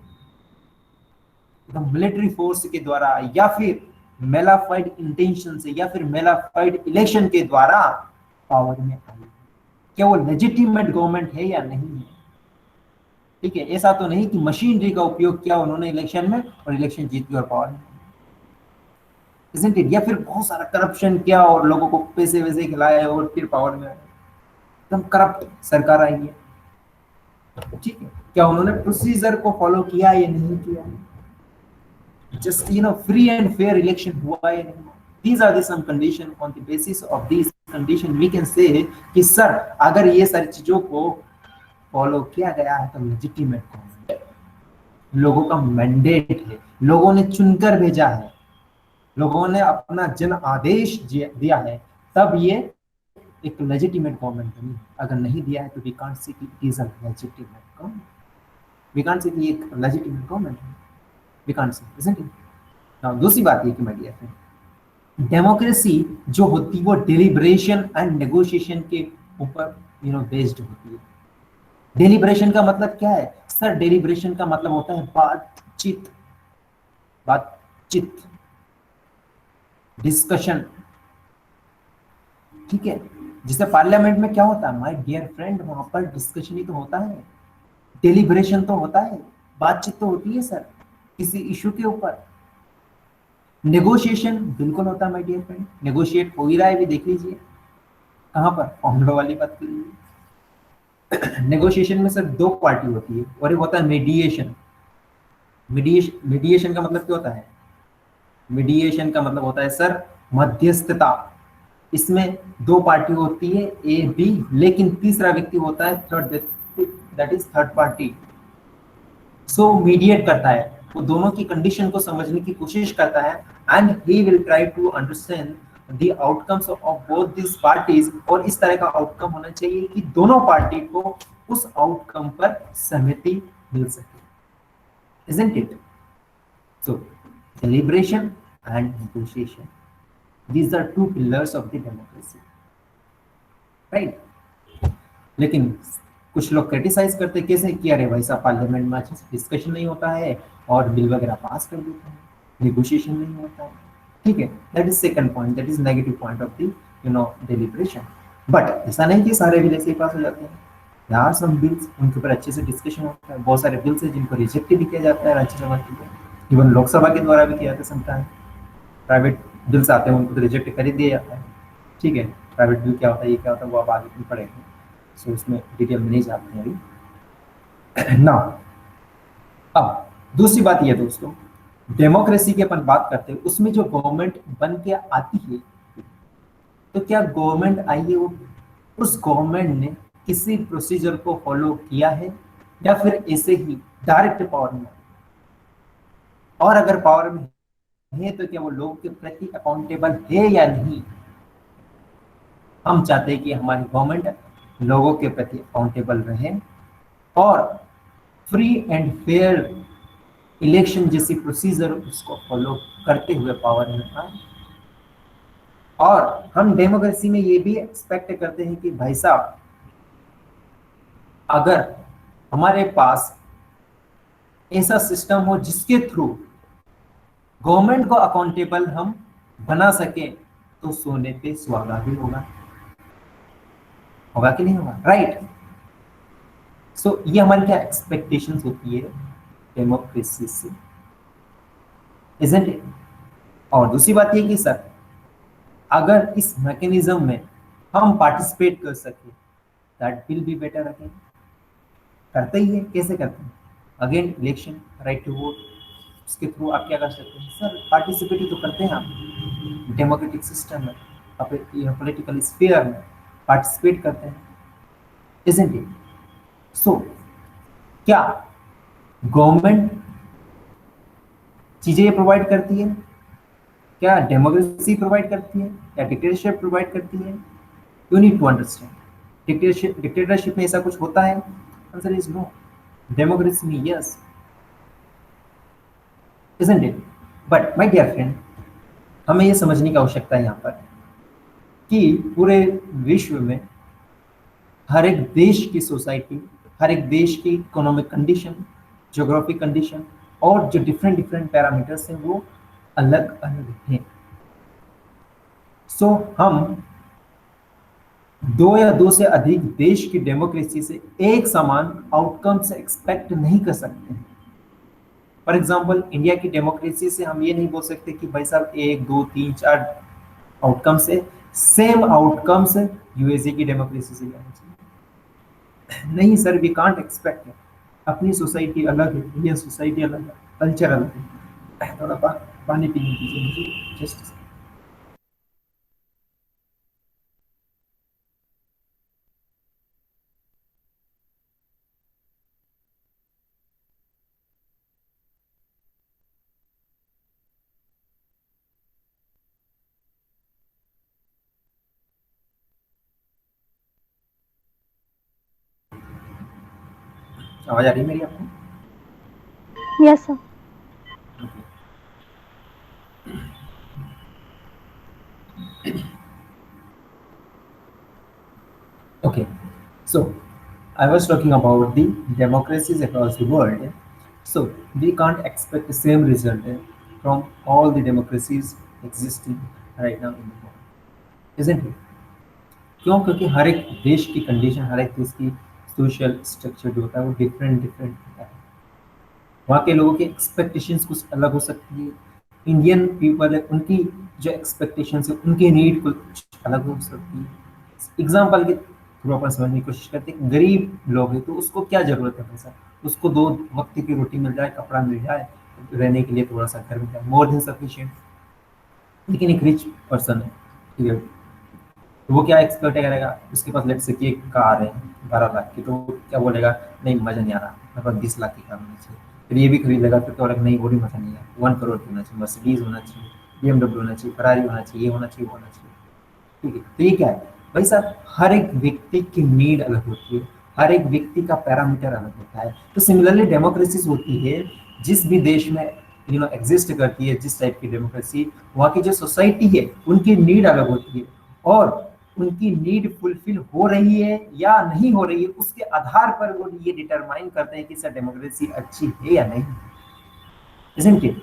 मिलिट्री फोर्स के द्वारा, या फिर मेलाफाइड इंटेंशन से, या फिर मेलाफाइड इलेक्शन के द्वारा पावर में आई है? क्या वो लेजिटिमेट गवर्नमेंट है या नहीं है? ठीक है, ऐसा तो नहीं कि मशीनरी का उपयोग किया उन्होंने इलेक्शन में और इलेक्शन जीत गई और पावर में, isn't it? या फिर बहुत सारा करप्शन किया और लोगों को पैसे वैसे खिलाए और फिर पावर में आए। एकदम करप्ट सरकार आई है, ठीक है। क्या उन्होंने प्रोसीजर को फॉलो किया या नहीं किया? just free and fair election हुआ या नहीं? These are the some condition, on the basis of these condition we can say कि सर अगर ये सारी चीजों को फॉलो किया गया है तो लेजिटिमेट गवर्नमेंट है, लोगों का मैंडेट है, लोगों ने चुनकर भेजा है, लोगों ने अपना जन आदेश दिया है, तब ये एक लेजिटिमेट गवर्नमेंट बनी। अगर नहीं दिया है तो we can't say it is a legitimate government, we can't say कि एक लेजिटिमेट गवर्नमेंट है, we can't say, isn't it? Now दूसरी बात ये कि माय डियर फ्रेंड, डेमोक्रेसी जो होती है वो डिलिब्रेशन एंड नेगोशिएशन के ऊपर बेस्ड होती है। डिलिब्रेशन का मतलब क्या है सर? डिलिब्रेशन का मतलब होता है बातचीत, बातचीत, डिस्कशन, ठीक है। जिसे पार्लियामेंट में क्या होता है माय डियर फ्रेंड, वहां पर डिस्कशन ही तो होता है, डिलिब्रेशन तो होता है, बातचीत तो होती है सर किसी इशू के ऊपर। नेगोशिएशन बिल्कुल होता है माय डियर फ्रेंड, नेगोशिएट हो ही रहा है, भी देख लीजिए कहां पर, फॉर्मूला वाली बात कर लीजिए। नेगोशिएशन में सर दो पार्टी होती है और एक होता है मीडिएशन। मीडिएशन का मतलब क्या होता है? मीडिएशन का मतलब होता है सर मध्यस्थता। इसमें दो पार्टी होती है ए बी, लेकिन तीसरा व्यक्ति होता है third, that is third party. So mediate करता है, वो दोनों की कंडीशन को समझने की कोशिश करता है, and he will try to understand the outcomes of both this parties. और इस तरह का आउटकम होना चाहिए कि दोनों पार्टी को उस आउटकम पर सहमति मिल सके, isn't it? So deliberation and negotiation, these are two pillars of the democracy, right? लेकिन कुछ लोग क्रिटिसाइज करते कैसे कि अरे भाई साहब पार्लियामेंट में अच्छे से डिस्कशन नहीं होता है और बिल वगैरह पास कर देते हैं, नेगोशिएशन नहीं होता है, ठीक है। That is second point, that is negative point of the deliberation. But ऐसा नहीं कि सारे बिल ऐसे ही पास हो जाते हैं, देयर आर सम बिल्स उनके ऊपर अच्छे से डिस्कशन होता है। बहुत सारे बिल्स हैं जिनको रिजेक्ट भी किया जाता है राज्यसभा के द्वारा, इवन लोकसभा के द्वारा भी किया जाता है। समटाइम प्राइवेट बिल्स आते हैं उनको तो रिजेक्ट कर ही दिया जाता है, ठीक है। प्राइवेट बिल क्या होता है, ये क्या होता है, वो आप आगे भी पढ़ेंगे, सो इसमें डिटेल में नहीं जाते हैं अभी ना। अब दूसरी बात ये दोस्तों, डेमोक्रेसी की अपन बात करते हैं, उसमें जो गवर्नमेंट बन के आती है, तो क्या गवर्नमेंट आई है वो उस गवर्नमेंट ने किसी प्रोसीजर को फॉलो किया है या फिर ऐसे ही डायरेक्ट पावर में? और अगर पावर में है तो क्या वो लोगों के प्रति अकाउंटेबल है या नहीं? हम चाहते हैं कि हमारी गवर्नमेंट लोगों के प्रति अकाउंटेबल रहे और फ्री एंड फेयर इलेक्शन जैसी प्रोसीजर उसको फॉलो करते हुए पावर में आए। और हम डेमोक्रेसी में ये भी एक्सपेक्ट करते हैं कि भाई साहब अगर हमारे पास ऐसा सिस्टम हो जिसके थ्रू गवर्नमेंट को अकाउंटेबल हम बना सके, तो सोने पे सुहागा भी होगा, होगा कि नहीं होगा, राइट? सो ये हमारी क्या एक्सपेक्टेशंस होती है डेमोक्रेसी से, isn't it? और दूसरी बात ये कि सर अगर इस मैकेनिज्म में हम पार्टिसिपेट कर सके, that will be better. Again करते ही है, कैसे करते हैं? Again election, right to vote, उसके थ्रू आप क्या कर सकते हैं सर? पार्टिसिपेट ही तो करते हैं आप, डेमोक्रेटिक सिस्टम में, पॉलिटिकल स्फीयर में पार्टिसिपेट करते हैं, isn't it? सो क्या गवर्नमेंट चीजें प्रोवाइड करती है? क्या डेमोक्रेसी प्रोवाइड करती है या डिक्टेटरशिप प्रोवाइड करती है? You need to understand. Dictatorship में ऐसा कुछ होता है? Answer is no. डेमोक्रेसी में yes, isn't it? But my dear friend, हमें ये समझने की आवश्यकता है यहाँ पर कि पूरे विश्व में हर एक देश की सोसाइटी, हर एक देश की इकोनॉमिक कंडीशन, ज्योग्राफिक कंडीशन और जो डिफरेंट डिफरेंट पैरामीटर्स हैं वो अलग अलग हैं। सो हम दो या दो से अधिक देश की डेमोक्रेसी से एक समान आउटकम्स एक्सपेक्ट नहीं कर सकते हैं। फॉर एग्जाम्पल इंडिया की डेमोक्रेसी से हम ये नहीं बोल सकते कि भाई साहब एक दो तीन चार आउटकम से सेम आउटकम्स यूएसए की डेमोक्रेसी से आना चाहिए। नहीं सर, वी कांट एक्सपेक्ट। अपनी सोसाइटी अलग है, इंडियन सोसाइटी अलग है, कल्चर अलग है। थोड़ा पानी पीने दीजिए मुझे जस्ट। आवाज आ रही है मेरी आपको? Yes, sir. Okay, so I was talking about the democracies across the world. So we can't expect the same result from all the democracies existing right now in the world, isn't it? क्यों? क्योंकि हर एक देश की condition, हर एक देश की social structure जो होता है वो डिफरेंट डिफरेंट होता है। वहाँ के लोगों की एक्सपेक्टेशंस कुछ अलग हो सकती है। इंडियन पीपल है, उनकी जो एक्सपेक्टेशंस है, उनकी नीड कुछ अलग हो सकती है। एग्जाम्पल के थ्रू अपन समझने की कोशिश करते हैं। गरीब लोग हैं तो उसको क्या जरूरत है पैसा? उसको दो वक्त की रोटी मिल जाए, कपड़ा मिल जाए, रहने के लिए थोड़ा सा घर मिल जाए, मोर देन सफिशिएंट। लेकिन एक रिच पर्सन है, ठीक है, तो वो क्या एक्सपेक्ट करेगा? उसके पास लेट्स से कि एक कार है 12 लाख की, तो वो क्या बोलेगा? नहीं मजा नहीं आ रहा, मेरे पास 20 लाख की कार होनी चाहिए। फिर ये भी खरीद लेगा, फिर क्या बोलेगा? नहीं वो भी मजा नहीं है, 1 करोड़ की होना चाहिए, मर्सिडीज होना चाहिए, BMW होना चाहिए, फरारी होना चाहिए, ये होना चाहिए, वो होना चाहिए। ठीक है, तो ये क्या है भाई साहब? हर एक व्यक्ति की नीड अलग होती है, हर एक व्यक्ति का पैरामीटर अलग होता है। तो सिमिलरली डेमोक्रेसीज होती है, जिस भी देश में एग्जिस्ट करती है, जिस टाइप की डेमोक्रेसी, वहाँ की जो सोसाइटी है उनकी नीड अलग होती है, और उनकी नीड फुलफिल हो रही है या नहीं हो रही है उसके आधार पर वो ये डिटरमाइन करते हैं कि सर डेमोक्रेसी अच्छी है या नहीं, isn't it?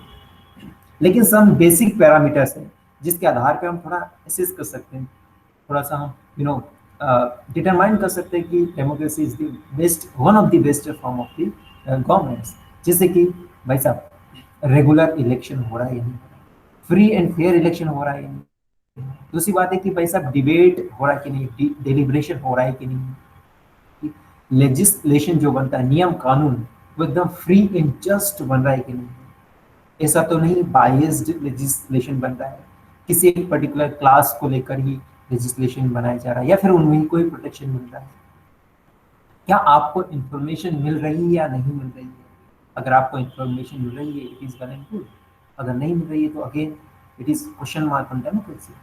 लेकिन सम बेसिक पैरामीटर्स हैं जिसके आधार पर हम थोड़ा असेस कर सकते हैं, थोड़ा सा हम डिटरमाइन कर सकते हैं कि democracy is the best, one of the best form of the governments. जैसे कि भाई साहब रेगुलर इलेक्शन हो रहा है या नहीं हो रहा है, फ्री एंड फेयर इलेक्शन हो रहा है या नहीं। दूसरी बात है कि भाई साहब डिबेट हो रहा है कि नहीं, डेलिब्रेशन हो रहा है कि नहीं, लेजिस्लेशन जो बनता है, नियम कानून, वो एकदम फ्री एंड जस्ट बन रहा है कि नहीं। ऐसा तो नहीं बायस्ड लेजिस्लेशन बन रहा है, किसी एक पर्टिकुलर क्लास को लेकर ही लेजिस्लेशन बनाया जा रहा है, या फिर उनमें ही कोई प्रोटेक्शन मिल रहा है। क्या आपको इंफॉर्मेशन मिल रही है या नहीं मिल रही है? अगर आपको इंफॉर्मेशन मिल रही है it is well and good, अगर नहीं मिल रही है तो again it is question mark on democracy.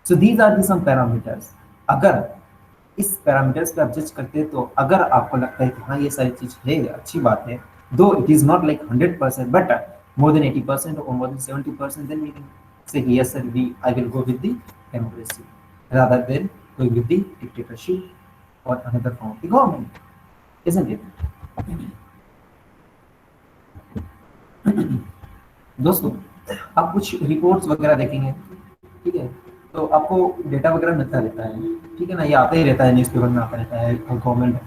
So these are the some parameters. अगर इस पैरामीटर्स पे आप जज करते हैं, तो अगर आपको लगता है कि हाँ ये सारी चीज है, अच्छी बात है, दो it is not like 100% but more than 80% or more than 70%, then we can say yes sir, we I will go with the democracy rather than going with the dictatorship or another form of the government, isn't it? दोस्तों, आप कुछ reports वगैरह देखेंगे, ठीक है, तो आपको data वगैरह मिलता रहता है, ठीक है ना, ये आता ही रहता है, न्यूज़पेपर में आता रहता है, और गवर्नमेंट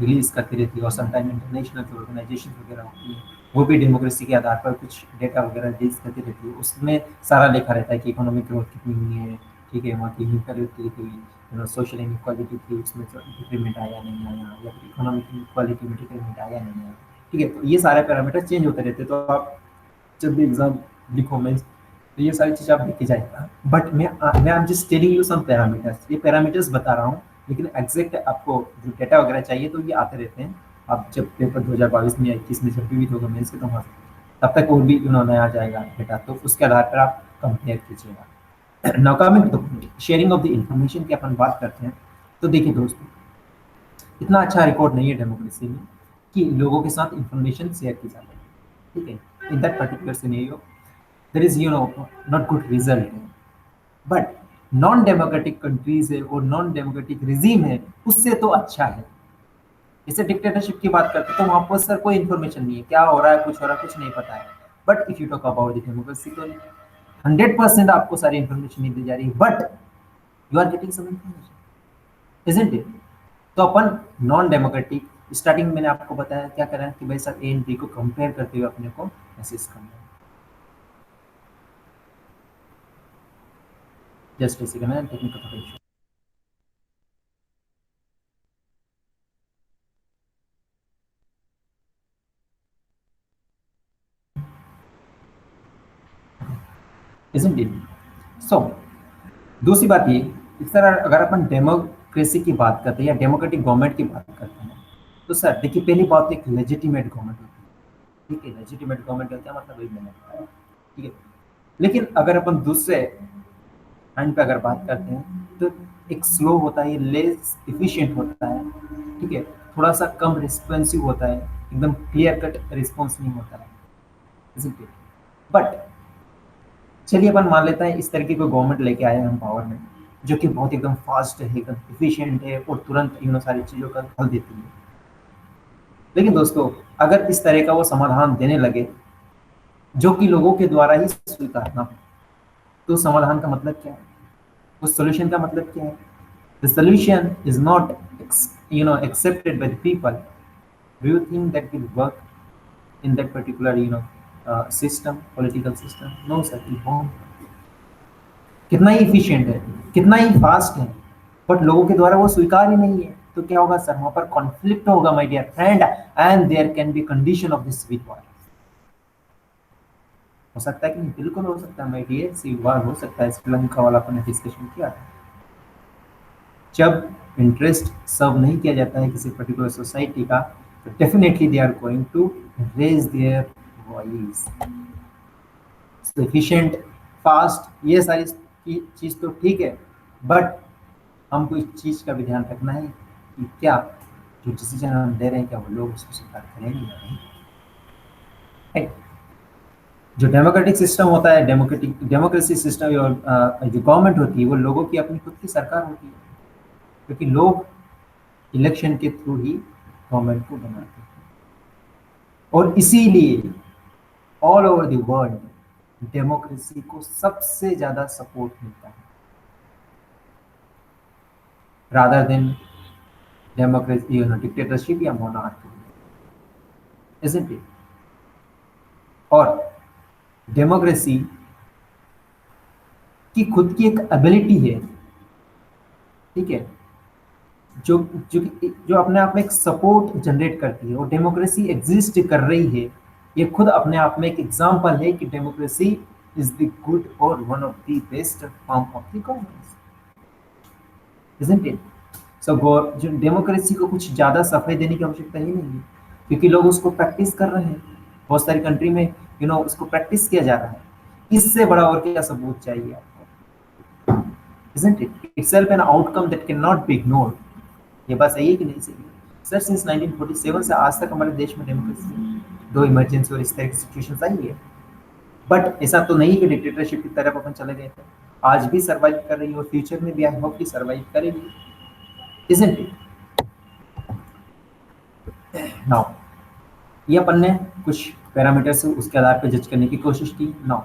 रिलीज करती रहती है, और समटाइम इंटरनेशनल जो ऑर्गेनाइजेशन वगैरह होती है वो भी डेमोक्रेसी के आधार पर कुछ डेटा वगैरह रिलीज करती रहती है। उसमें सारा लिखा रहता है कि इकोनॉमिक ग्रोथ कितनी हुई है, ठीक है, वहाँ की इनक्वालिटी थी, सोशल इनक्वालिटी थी, उसमें डिक्रीमेंट आया नहीं आया, या फिर इकोनॉमिक इनक्वालिटी में डिक्रीमेंट आया नहीं आया, ठीक है। तो ये सारे पैरामीटर चेंज होते रहते हैं, तो आप जब भी एग्जाम लिखो मैं, तो ये सारी चीज़ आप लिख के जाएगा। बट मैं I am just telling you some parameters, ये पैरामीटर्स बता रहा हूँ, लेकिन एग्जैक्ट आपको जो डेटा वगैरह चाहिए तो ये आते रहते हैं। आप जब पेपर 2022 में या 21 में जब भी होगा मेंस के, तो वहाँ तब तक और भी नया आ जाएगा डेटा, तो उसके आधार पर आप कंपेयर कीजिएगा। Now coming to sharing of the information की अपन बात करते हैं, तो देखिए दोस्तों, इतना अच्छा रिकॉर्ड नहीं है डेमोक्रेसी में कि लोगों के साथ इंफॉर्मेशन शेयर की जाए, ठीक है। In that particular scenario there is not good result, but non democratic countries है और नॉन डेमोक्रेटिक रिजीम है उससे तो अच्छा है। जैसे डिक्टेटरशिप की बात करते हैं तो वहां पर सर कोई इन्फॉर्मेशन नहीं है, क्या हो रहा है, कुछ हो रहा है, कुछ नहीं पता है। But if you talk about the democracy तो 100% आपको सारी इन्फॉर्मेशन नहीं दी जा रही, but you are getting some information, isn't it? तो अपन नॉन डेमोक्रेटिक, स्टार्टिंग मैंने आपको बताया क्या करें कि भाई सर ए एंड बी को कंपेयर करते हुए अपने को मैसेज करना है। जस्ट इसी का मैं टेक्निकल थोड़ा इशू। Isn't it? सो दूसरी बात ये कि सर अगर अपन डेमोक्रेसी की बात करते हैं या डेमोक्रेटिक गवर्नमेंट की बात करते हैं तो सर देखिए पहली बात एक लेजिटिमेट गवर्नमेंट होती है। ठीक है, लेजिटिमेट गवर्नमेंट का क्या मतलब वही मैंने बताया। ठीक है, लेकिन अगर अपन दूसरे एंड पे अगर बात करते हैं तो एक स्लो होता है, लेस इफिशिएंट होता है। ठीक है, थोड़ा सा कम रिस्पॉन्सिव होता है, एकदम क्लियर कट रिस्पॉन्स नहीं होता है, isn't it? बट चलिए अपन मान लेते हैं इस तरीके को गवर्नमेंट लेके आए हैं हम पावर में, जो कि बहुत एकदम फास्ट है, एकदम इफिशिएंट है और तुरंत सारी चीज़ों का हल देती है। लेकिन दोस्तों अगर इस तरह का वो समाधान देने लगे जो कि लोगों के द्वारा ही स्वीकारना हो, तो समाधान का मतलब क्या है, उस सोल्यूशन का मतलब क्या है? The solution is not accepted by the people. Do you think that will work in that particular system, political system? No sir, it won't. कितना ही efficient है, कितना ही fast है, बट लोगों के द्वारा वो स्वीकार ही नहीं है, तो क्या होगा सर? वहां पर कॉन्फ्लिक्ट होगा my dear friend, and there can be condition of this civil war. हो सकता है कि नहीं? बिल्कुल हो सकता है माय डियर, सिविल वॉर हो सकता है। श्रीलंका वाला अपन ने डिस्कशन किया था। जब इंटरेस्ट सर्व नहीं किया जाता है किसी पर्टिकुलर सोसाइटी का, तो definitely they are going to raise their voice. Efficient, fast, ये सारी चीज तो ठीक है, बट हमको इस चीज का भी ध्यान रखना है कि क्या जो डिसीजन हम ले रहे हैं क्या वो लोग उसको स्वीकार करेंगे या नहीं। Right? जो डेमोक्रेटिक सिस्टम होता है, डेमोक्रेसी सिस्टम, जो गवर्नमेंट होती है वो लोगों की अपनी खुद की सरकार होती है, क्योंकि लोग इलेक्शन के थ्रू ही गवर्नमेंट को बनाते हैं। और इसीलिए all over the world democracy को सबसे ज्यादा सपोर्ट मिलता है रादर देन डेमोक्रेसी, डिक्टेटरशिप या मोनार्की, इजंट इट? और डेमोक्रेसी की खुद की एक एबिलिटी है, ठीक है, जो जो जो अपने आप में एक सपोर्ट जनरेट करती है, और डेमोक्रेसी एग्जिस्ट कर रही है। ये खुद अपने आप में एक एग्जांपल है कि डेमोक्रेसी इज द गुड और one of the best form of the governance, isn't it? So जो डेमोक्रेसी को कुछ ज़्यादा सफाई देने की आवश्यकता ही नहीं है, क्योंकि लोग उसको प्रैक्टिस कर रहे हैं। बहुत सारी कंट्री में उसको प्रैक्टिस किया जा रहा है। इससे बड़ा और क्या सबूत चाहिए आपको? Isn't it? Itself an outcome that can not be ignored. ये बात सही है कि नहीं सही है? सर सिंस 1947 से आज तक हमारे देश में डेमोक्रेसी, दो इमरजेंसी और इस तरह की सिचुएशंस आई है, बट ऐसा तो नहीं कि डिक्टेटरशिप की तरफ अपन चले गए थे। आज भी सर्वाइव कर रही है और फ्यूचर में भी आई होप कि सर्वाइव करेगी, इजंट इट? नाउ ये अपन ने कुछ पैरामीटर से उसके आधार पर जज करने की कोशिश की। नाउ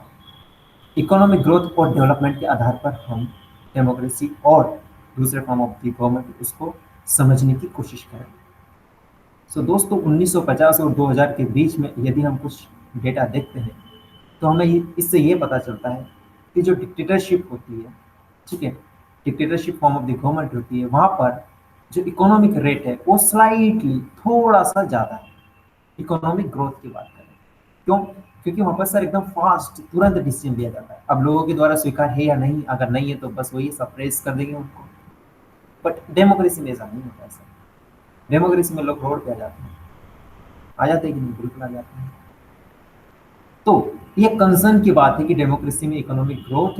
इकोनॉमिक ग्रोथ और डेवलपमेंट के आधार पर हम डेमोक्रेसी और दूसरे फॉर्म ऑफ द गवर्नमेंट उसको समझने की कोशिश करें। सो दोस्तों 1950 और 2000 के बीच में यदि हम कुछ डेटा देखते हैं तो हमें इससे ये पता चलता है कि जो डिक्टेटरशिप होती है, ठीक है, dictatorship form of the government होती है, वहाँ पर जो इकोनॉमिक रेट है वो स्लाइटली थोड़ा सा ज़्यादा है इकोनॉमिक ग्रोथ की बात करें। क्यों? क्योंकि वहाँ पर सर एकदम फास्ट तुरंत डिसीजन लिया जाता है। अब लोगों के द्वारा स्वीकार है या नहीं, अगर नहीं है तो बस वही सप्रेस कर देंगे उनको। बट डेमोक्रेसी में ऐसा नहीं होता है सर। डेमोक्रेसी में लोग रोड पे आ जाते हैं, आ जाते हैं कि नहीं? बिल्कुल आ जाते हैं। तो ये कंसर्न की बात है कि डेमोक्रेसी में इकोनॉमिक ग्रोथ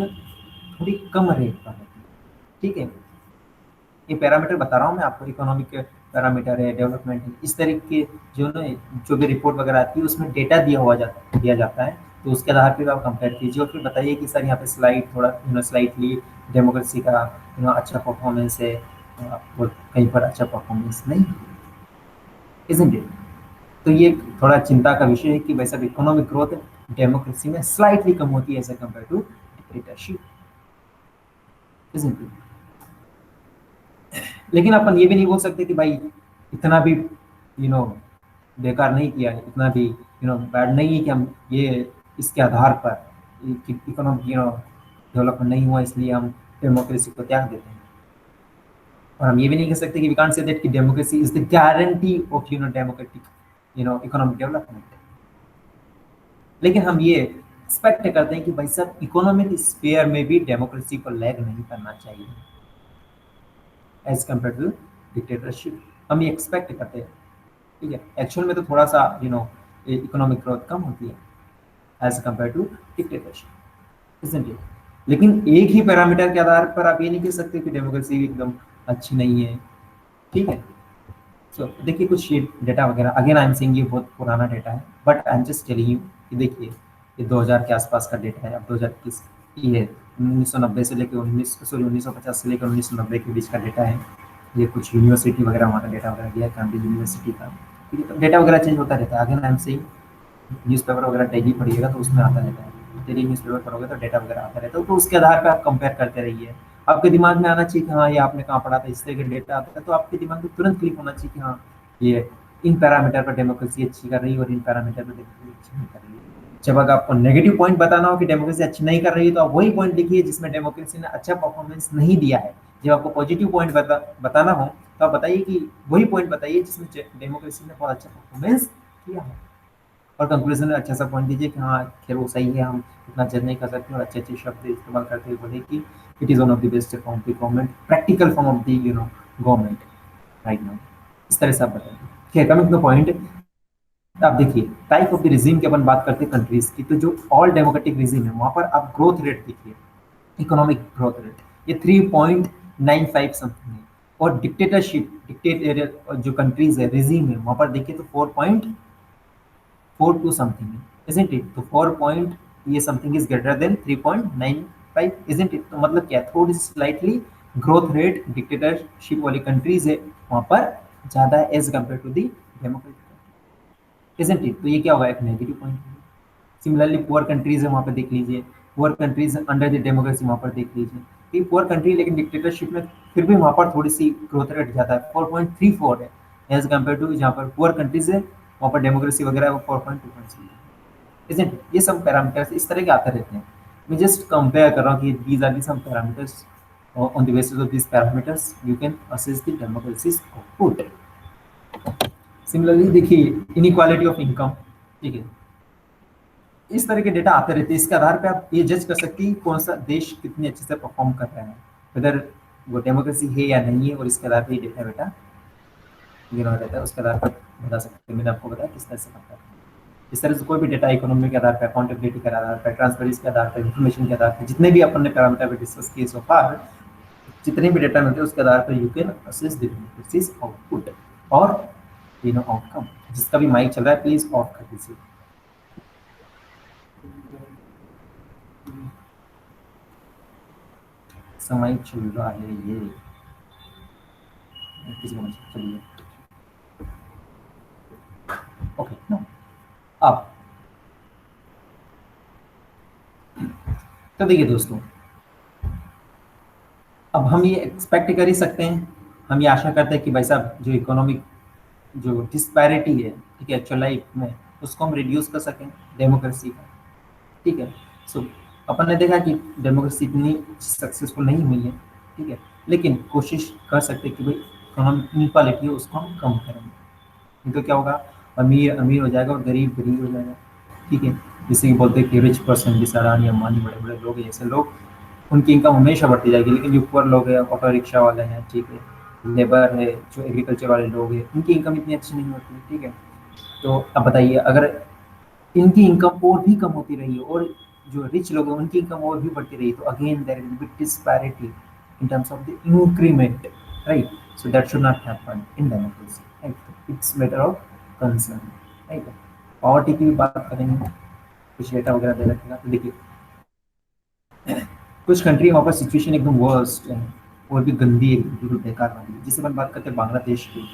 थोड़ी कम रेट पर होती है, ठीक है। ये पैरामीटर बता रहा हूँ मैं आपको, इकोनॉमिक पैरामीटर है, डेवलपमेंट है, इस तरह के जो भी रिपोर्ट वगैरह आती है उसमें डेटा दिया जाता है तो उसके आधार पे आप कंपेयर कीजिए और फिर बताइए कि सर यहाँ पे थोड़ा स्लाइटली डेमोक्रेसी का अच्छा परफॉर्मेंस है, और कहीं पर अच्छा परफॉर्मेंस नहीं, इजंट इट? तो ये थोड़ा चिंता का विषय है कि वैसा इकोनॉमिक ग्रोथ डेमोक्रेसी में स्लाइटली कम होती है as compare to dictatorship, isn't it? लेकिन अपन ये भी नहीं बोल सकते कि भाई इतना भी बेकार नहीं किया है, इतना भी बैड नहीं है कि हम ये इसके आधार पर इकोनॉमिक डेवलपमेंट नहीं हुआ इसलिए हम डेमोक्रेसी को त्याग देते हैं। और हम ये भी नहीं कह सकते कि वी कांट से दैट कि democracy is the guarantee of democratic economic development. लेकिन हम ये एक्सपेक्ट करते हैं कि भाई सब इकोनॉमिक स्फीयर में भी डेमोक्रेसी को लैग नहीं करना चाहिए एज कम्पेयर टू डिक्टेटरशिप। हम ये एक्सपेक्ट करते हैं, ठीक है। एक्चुअल में तो थोड़ा सा इकोनॉमिक ग्रोथ कम होती है as compare to dictatorship, isn't it? लेकिन एक ही पैरामीटर के आधार पर आप ये नहीं कह सकते कि डेमोक्रेसी एकदम अच्छी नहीं है, ठीक है। सो देखिए कुछ ये डेटा वगैरह, अगेन आई एम सेइंग ये बहुत पुराना डेटा है, but I am just telling you कि देखिए ये 2000 के आसपास का डेटा है। अब 2021 ये 1990 से लेकर 1950 से लेकर 1990 के बीच का डेटा है। ये कुछ यूनिवर्सिटी वगैरह वहाँ का डेटा वगैरह दिया है, कैम्ब्रिज यूनिवर्सिटी का, ठीक है। तो डेटा वगैरह चेंज होता रहता है। Again I am saying newspaper वगैरह डेली पढ़िएगा तो उसमें आता रहता है, डेली न्यूज़पेपर पढ़ोगे तो डेटा वगैरह आता रहता है, तो उसके आधार पर आप कंपेयर करते रहिए। आपके दिमाग में आना चाहिए कि हाँ ये आपने कहाँ पढ़ा था, इस तरह का डेटा आता है तो आपके दिमाग में तुरंत क्लिक होना चाहिए कि हाँ ये इन पैरामीटर पर डेमोक्रेसी अच्छी कर रही है और इन पैरामीटर पर डेमोक्रेसी अच्छी नहीं कर रही है। जब अगर आपको नेगेटिव पॉइंट बताना हो कि डेमोक्रेसी अच्छी नहीं कर रही है तो आप वही पॉइंट लिखिए जिसमें डेमोक्रेसी ने अच्छा परफॉर्मेंस नहीं दिया है। जब आपको पॉजिटिव पॉइंट बताना हो तो आप बताइए कि वही पॉइंट बताइए जिसमें डेमोक्रेसी ने बहुत अच्छा परफॉर्मेंस किया है, और कंक्लूजन में अच्छा सा पॉइंट दीजिए कि हाँ खैर वो सही है, हम इतना जज नहीं कर सकते, और अच्छे अच्छे शब्द इस्तेमाल करते हुए बोले कि it is one of the best form of the government, practical form of the government right now. इस तरह से आप बताइए। खैर कमिंग टू द पॉइंट, आप देखिए टाइप ऑफ द रिजीम की अपन बात करते हैं कंट्रीज की, तो जो ऑल डेमोक्रेटिक रिजीम है वहाँ पर आप ग्रोथ रेट देखिए, इकोनॉमिक ग्रोथ रेट ये 3.95 समथिंग है। और डिक्टेटर जो कंट्रीज है रिजीम है वहाँ पर देखिए तो 4.42 समथिंग है, isn't it? तो 4 पॉइंट ये something is greater than 3.95, isn't it? तो मतलब क्या, थोड़ी स्लाइटली ग्रोथ रेट डिक्टेटरशिप वाली कंट्रीज है वहाँ पर ज़्यादा है as compare to the democratic, isn't it? तो ये क्या होगा, एक negative point. Similarly poor countries है वहाँ पर देख लीजिए, poor countries under the democracy वहाँ पर देख लीजिए कि पुअर कंट्री लेकिन डिक्टेटरशिप में फिर भी वहाँ पर थोड़ी सी ग्रोथ रेट ज़्यादा है, 4.34 है एज कम्पेयर टू जहाँ पर पुअर कंट्रीज है वहाँ पर डेमोक्रेसी वगैरह है वो 4.2, isn't it? ये सब पैरामीटर्स इस तरह के आते रहते हैं। मैं जस्ट कंपेयर कर रहा हूँ कि these are the some parameters, on the basis of this parameters you can assess the democracies output. Similarly देखिए इनइक्वालिटी ऑफ इनकम, ठीक है, इस तरह के डेटा आते रहते हैं। इसके आधार पे आप ये जज कर सकते हैं कौन सा देश कितने अच्छे से परफॉर्म कर रहा है, वेदर वो डेमोक्रेसी है या नहीं है, और इसके आधार पे ये डेटा बेटा रहता है, उसके आधार पर बता सकते हैं। मैंने आपको बताया किस तरह से करता है। इस तरह से कोई भी डेटा इकोनॉमी के आधार पर, अकाउंटेबिलिटी के आधार पर, ट्रांसपेरेंसी के आधार पर, इन्फॉर्मेशन के आधार पर, जितने भी अपन ने पैरामीटर पे डिस्कस किए सो फार, जितने भी डेटा मिलते हैं उसके आधार पर you can assess the democracies output और आउटकम। जिसका भी माइक चल रहा है प्लीज ऑफ कर दीजिए। समय चल रहा है ये किसी को चलिए ओके नो। अब तो देखिए दोस्तों, अब हम ये एक्सपेक्ट कर ही सकते हैं, हम ये आशा करते हैं कि भाई साहब जो इकोनॉमिक जो डिस्पैरिटी है, ठीक है, एक्चुअल लाइफ में उसको हम रिड्यूस कर सकें डेमोक्रेसी का, ठीक है। सो अपन ने देखा कि डेमोक्रेसी इतनी सक्सेसफुल नहीं हुई है, ठीक है, लेकिन कोशिश कर सकते हैं कि भाई इकोनॉमिक इनक्वालिटी है उसको हम कम करेंगे। नहीं तो क्या होगा, अमीर अमीर हो जाएगा और गरीब गरीब हो जाएगा, ठीक है। जैसे कि बोलते हैं कि रिच पर्सन, जैसे अडानी अंबानी बड़े बड़े लोग हैं, ऐसे लोग उनकी इनकम हमेशा बढ़ती जाएगी, लेकिन जो पुअर लोग हैं, ऑटो रिक्शा वाले हैं, ठीक है, लेबर है, जो एग्रीकल्चर वाले लोग हैं, उनकी इनकम इतनी अच्छी नहीं होती, ठीक है। तो अब बताइए अगर इनकी इनकम और भी कम होती रही और जो रिच लोग हैं उनकी इनकम और भी बढ़ती रही, तो again there will be disparity in terms of the increment, right? So that should not happen in democracy, right? It's matter of concern, right? Poverty की भी बात करेंगे कुछ डेटा वगैरह दे रखेगा। तो देखिए कुछ कंट्री वहाँ पर सिचुएशन एकदम वर्स्ट है और भी गंदी है, बिल्कुल बेकार वाली है। जैसे अपन बात करते हैं बांग्लादेश की,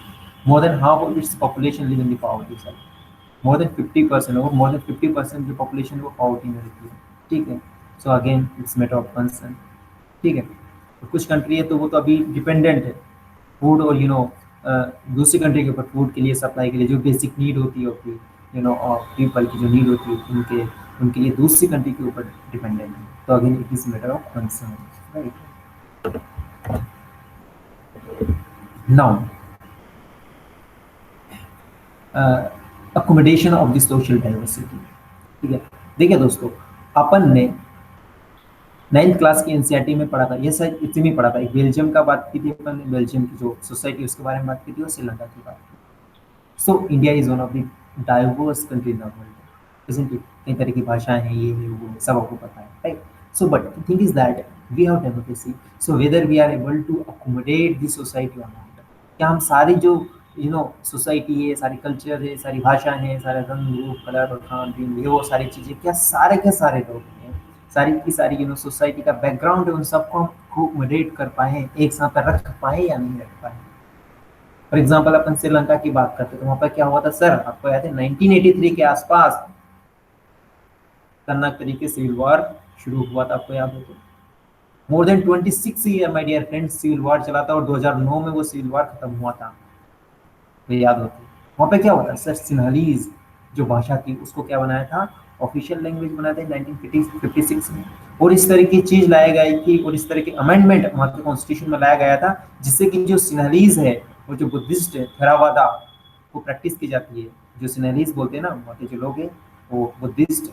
more than half of its population live in the poverty side, more than 50% और मोर देन 50% जो पॉपुलेशन है वो पॉवर्टी में रहती है, ठीक है। So again it's matter of concern, ठीक है। तो कुछ कंट्री है तो वो तो अभी डिपेंडेंट है फूड और दूसरी कंट्री के ऊपर फूड के लिए, सप्लाई के लिए, जो बेसिक नीड होती है कि पीपल की जो नीड होती है उनके उनके लिए दूसरी कंट्री के ऊपर डिपेंडेंट है। तो again it is matter of concern, right. Now accommodation of the social diversity, ठीक है। देखिए दोस्तों, अपन ने 9th क्लास की एनसीईआरटी में पढ़ा था, ये शायद इतनी में पढ़ा था, एक बेल्जियम का बात की थी अपन ने, बेल्जियम की जो सोसाइटी उसके बारे में बात की थी, और श्रीलंका की बात की। So India is one of the diverse country in the world, isn't it. कई तरह की भाषाएं हैं, ये है वो है, सब आपको पता है, right. So but the thing is that we have democracy, so whether we are able to accommodate the society और नॉट, क्या हम सारी जो सोसाइटी है, सारी कल्चर है, सारी भाषाएं हैं, सारे रंग रूप कलर और खान पीन, ये वो सारी चीजें, क्या सारे के सारे लोग हैं, सारी की सारी सोसाइटी का बैकग्राउंड है, उन सबको हम अकोमोडेट कर पाए, एक साथ रख पाए या नहीं रख पाए। फॉर एग्जाम्पल अपन श्रीलंका की बात करते हैं तो वहां पर क्या हुआ था सर, आपको याद है 1983 के आसपास खतरनाक तरीके से सिविल वॉर शुरू हुआ था, आपको याद हो तो। More than 26 year my dear friends civil war चला था, और 2009 में वो सिविल वॉर खत्म हुआ था, तो याद होती। वहां पे क्या हुआ था सर, सिन्हलीज जो भाषा थी उसको क्या बनाया था, ऑफिशियल लैंग्वेज बनाया था 1956 में। और इस तरह की चीज लाया गई थी, और इस तरह के अमेंडमेंट वहां के कॉन्स्टिट्यूशन में लाया गया था, जिससे कि जो सिन्हलीज है वो जो बुद्धिस्ट है, थेरावादा को प्रैक्टिस की जाती है। जो सिन्हलीज बोलते हैं ना, वहाँ के जो लोग हैं वो बुद्धिस्ट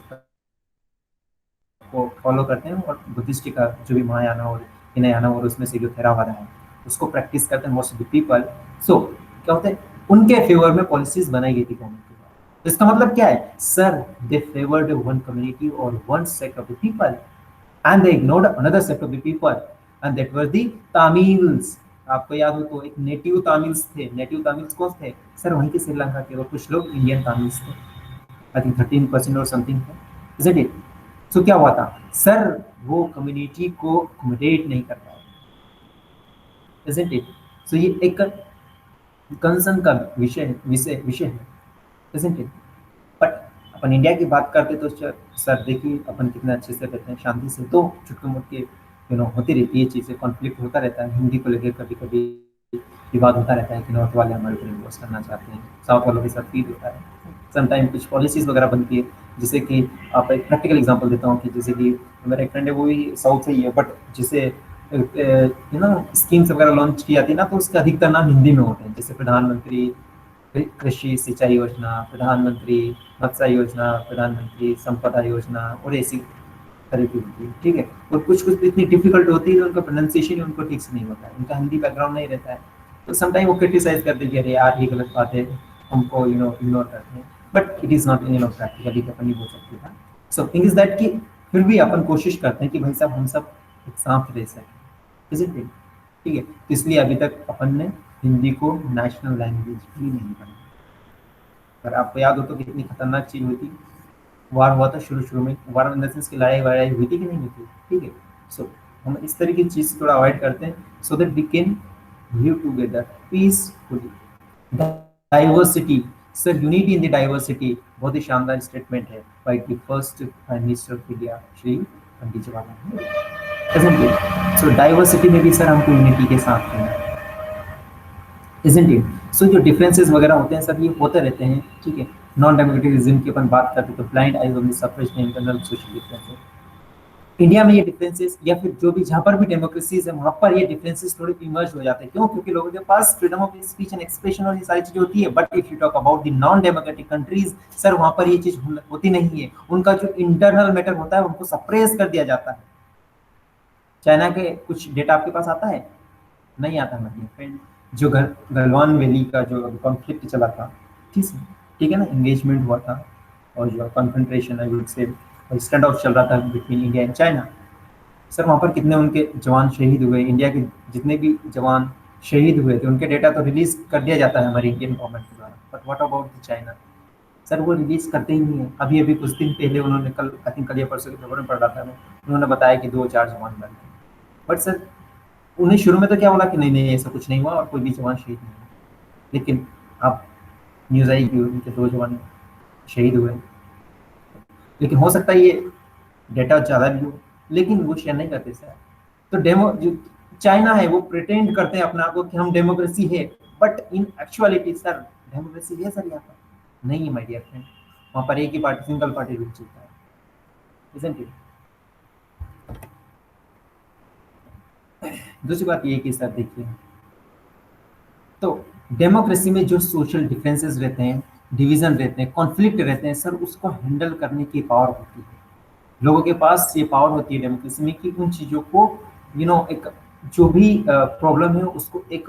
को फॉलो करते हैं, और बुद्धिस्ट का जो भी महायाना और हिनयाना और उसमें से जो थेरावादा है उसको प्रैक्टिस करते हैं मोस्ट ऑफ द पीपल। सो क्या होता है, उनके फेवर में पॉलिसीज बनाई गई थी गवर्नमेंट के द्वारा। तो इसका मतलब क्या है सर, दे फेवर्ड वन कम्युनिटी और one sect of the people and they ignored another sect of the people, and that were the Tamils. आपको याद हो तो एक नेटिव तमिल्स थे, नेटिव तमिल्स कौन थे सर, वहीं के श्रीलंका के, और कुछ लोग इंडियन तमिल्स थे, आई थिंक 13% और समथिंग थे, इजंट इट। सो क्या हुआ था सर, वो कम्युनिटी को अकोमोडेट नहीं कर पाए, इजंट इट। सो ये एक कंसर्न का विषय विषय विषय है, isn't it. But upon India की बात करते तो सर देखिए अपन कितने अच्छे से रहते हैं, शांति से, तो छुटके मुटके होती रहती है चीज़ें, कॉन्फ्लिक्ट होता रहता है, हिंदी को लेकर कभी कभी विवाद होता रहता है कि नॉर्थ वाले हमारे ऊपर इम्पोज करना चाहते हैं, साउथ वालों के साथ फीड होता है, समटाइम कुछ पॉलिसीज वगैरह बनती है। जैसे कि आप एक प्रैक्टिकल एग्जांपल देता हूँ कि जैसे कि मेरा एक फ्रेंड है, वो भी साउथ से ही है, बट जिसे स्कीम्स वगैरह लॉन्च की जाती है ना, तो उसके अधिकतर नाम हिंदी में होते हैं, जैसे प्रधानमंत्री कृषि सिंचाई योजना, प्रधानमंत्री मत्स्य योजना, प्रधानमंत्री संपदा योजना, और ऐसी तरह की होती है, ठीक है। और कुछ कुछ इतनी डिफिकल्ट होती है, उनका प्रोनाउंसिएशन उनको ठीक से नहीं होता है, उनका हिंदी बैकग्राउंड नहीं रहता है, तो समटाइम वो क्रिटिसाइज करते हैं कि अरे यार ये गलत बात है, हमको इग्नोर करते हैं, but it is not practically अपन नहीं बोल सकते था। सो थिंग इज दैट कि फिर भी अपन कोशिश करते हैं कि भाई साहब हम सब एक साथ रह सकें, इजंट इट, ठीक है। तो इसलिए अभी तक अपन ने हिंदी को नेशनल लैंग्वेज भी नहीं बनाया। पर आपको याद हो तो कितनी खतरनाक चीज़ हुई थी, वार हुआ था शुरू शुरू में, वार इन द सेंस की लड़ाई वड़ाई हुई थी कि नहीं हुई थी, ठीक है। सो हम इस तरह की चीज़ थोड़ा अवॉइड करते हैं, so that we can live together peacefully. Diversity sir, unity in the diversity, बहुत ही शानदार स्टेटमेंट है by the first prime minister of India Shri Pandit Jawaharlal Nehru. So diversity में भी सर हमको यूनिटी के साथ रहना है, इजंट इट। सो जो डिफरेंसेस वगैरह होते हैं सब ये होते रहते हैं, ठीक है। नॉन डेमोक्रेटिज्म की अपन बात करते तो blind eyes on the suffrage internal social differences, India में ये डिफरेंसेस या फिर जो भी जहाँ पर भी डेमोक्रेसीज है वहाँ पर ये डिफरेंसेस थोड़े इमर्ज हो जाते हैं, क्यों, क्योंकि लोगों के पास freedom of speech and expression और ये सारी चीजें होती है। But if you talk about the non democratic countries sir, वहाँ पर ये चीज होती नहीं है, उनका जो इंटरनल मैटर होता है उनको सप्रेस कर दिया जाता है। चाइना के कुछ डेटा आपके पास आता है, नहीं आता है फ्रेंड, जो गलवान वैली का जो कॉन्फ्लिक्ट चला था, ठीक है ना, एंगेजमेंट हुआ था, और जो confrontation I would say stand of चल रहा था between India and China, sir वहाँ पर कितने उनके जवान शहीद हुए, इंडिया के जितने भी जवान शहीद हुए थे उनके डेटा तो रिलीज कर दिया जाता है हमारी इंडियन गवर्नमेंट के द्वारा, but what about the China, sir वो रिलीज करते ही नहीं है। अभी अभी कुछ दिन पहले उन्होंने, कल आई थिंक कल या परसों के पेपर में पढ़ रहा था मैं, उन्होंने बताया कि 2-4 जवान मर गए। बट सर उन्हें शुरू में तो क्या बोला कि नहीं नहीं ऐसा कुछ नहीं हुआ और कोई भी जवान शहीद नहीं हुआ, लेकिन अब न्यूज़ आई कि उनके 2 जवान शहीद हुए। लेकिन हो सकता है ये डेटा ज़्यादा भी हो, लेकिन वो शेयर नहीं करते सर। तो डेमो जो चाइना है वो प्रिटेंड करते हैं अपने आप को कि हम डेमोक्रेसी है, but in actuality sir democracy है सर यहाँ पर नहीं है माय डियर फ्रेंड। वहाँ पर एक ही पार्टी, सिंगल पार्टी रूल चलता है, isn't it? दूसरी बात ये है कि सर देखिए, तो डेमोक्रेसी में जो सोशल डिफरेंसेस रहते हैं, डिवीजन रहते हैं, कॉन्फ्लिक्ट रहते हैं सर, उसको हैंडल करने की पावर होती है। लोगों के पास ये पावर होती है डेमोक्रेसी में कि उन चीज़ों को एक जो भी प्रॉब्लम है उसको एक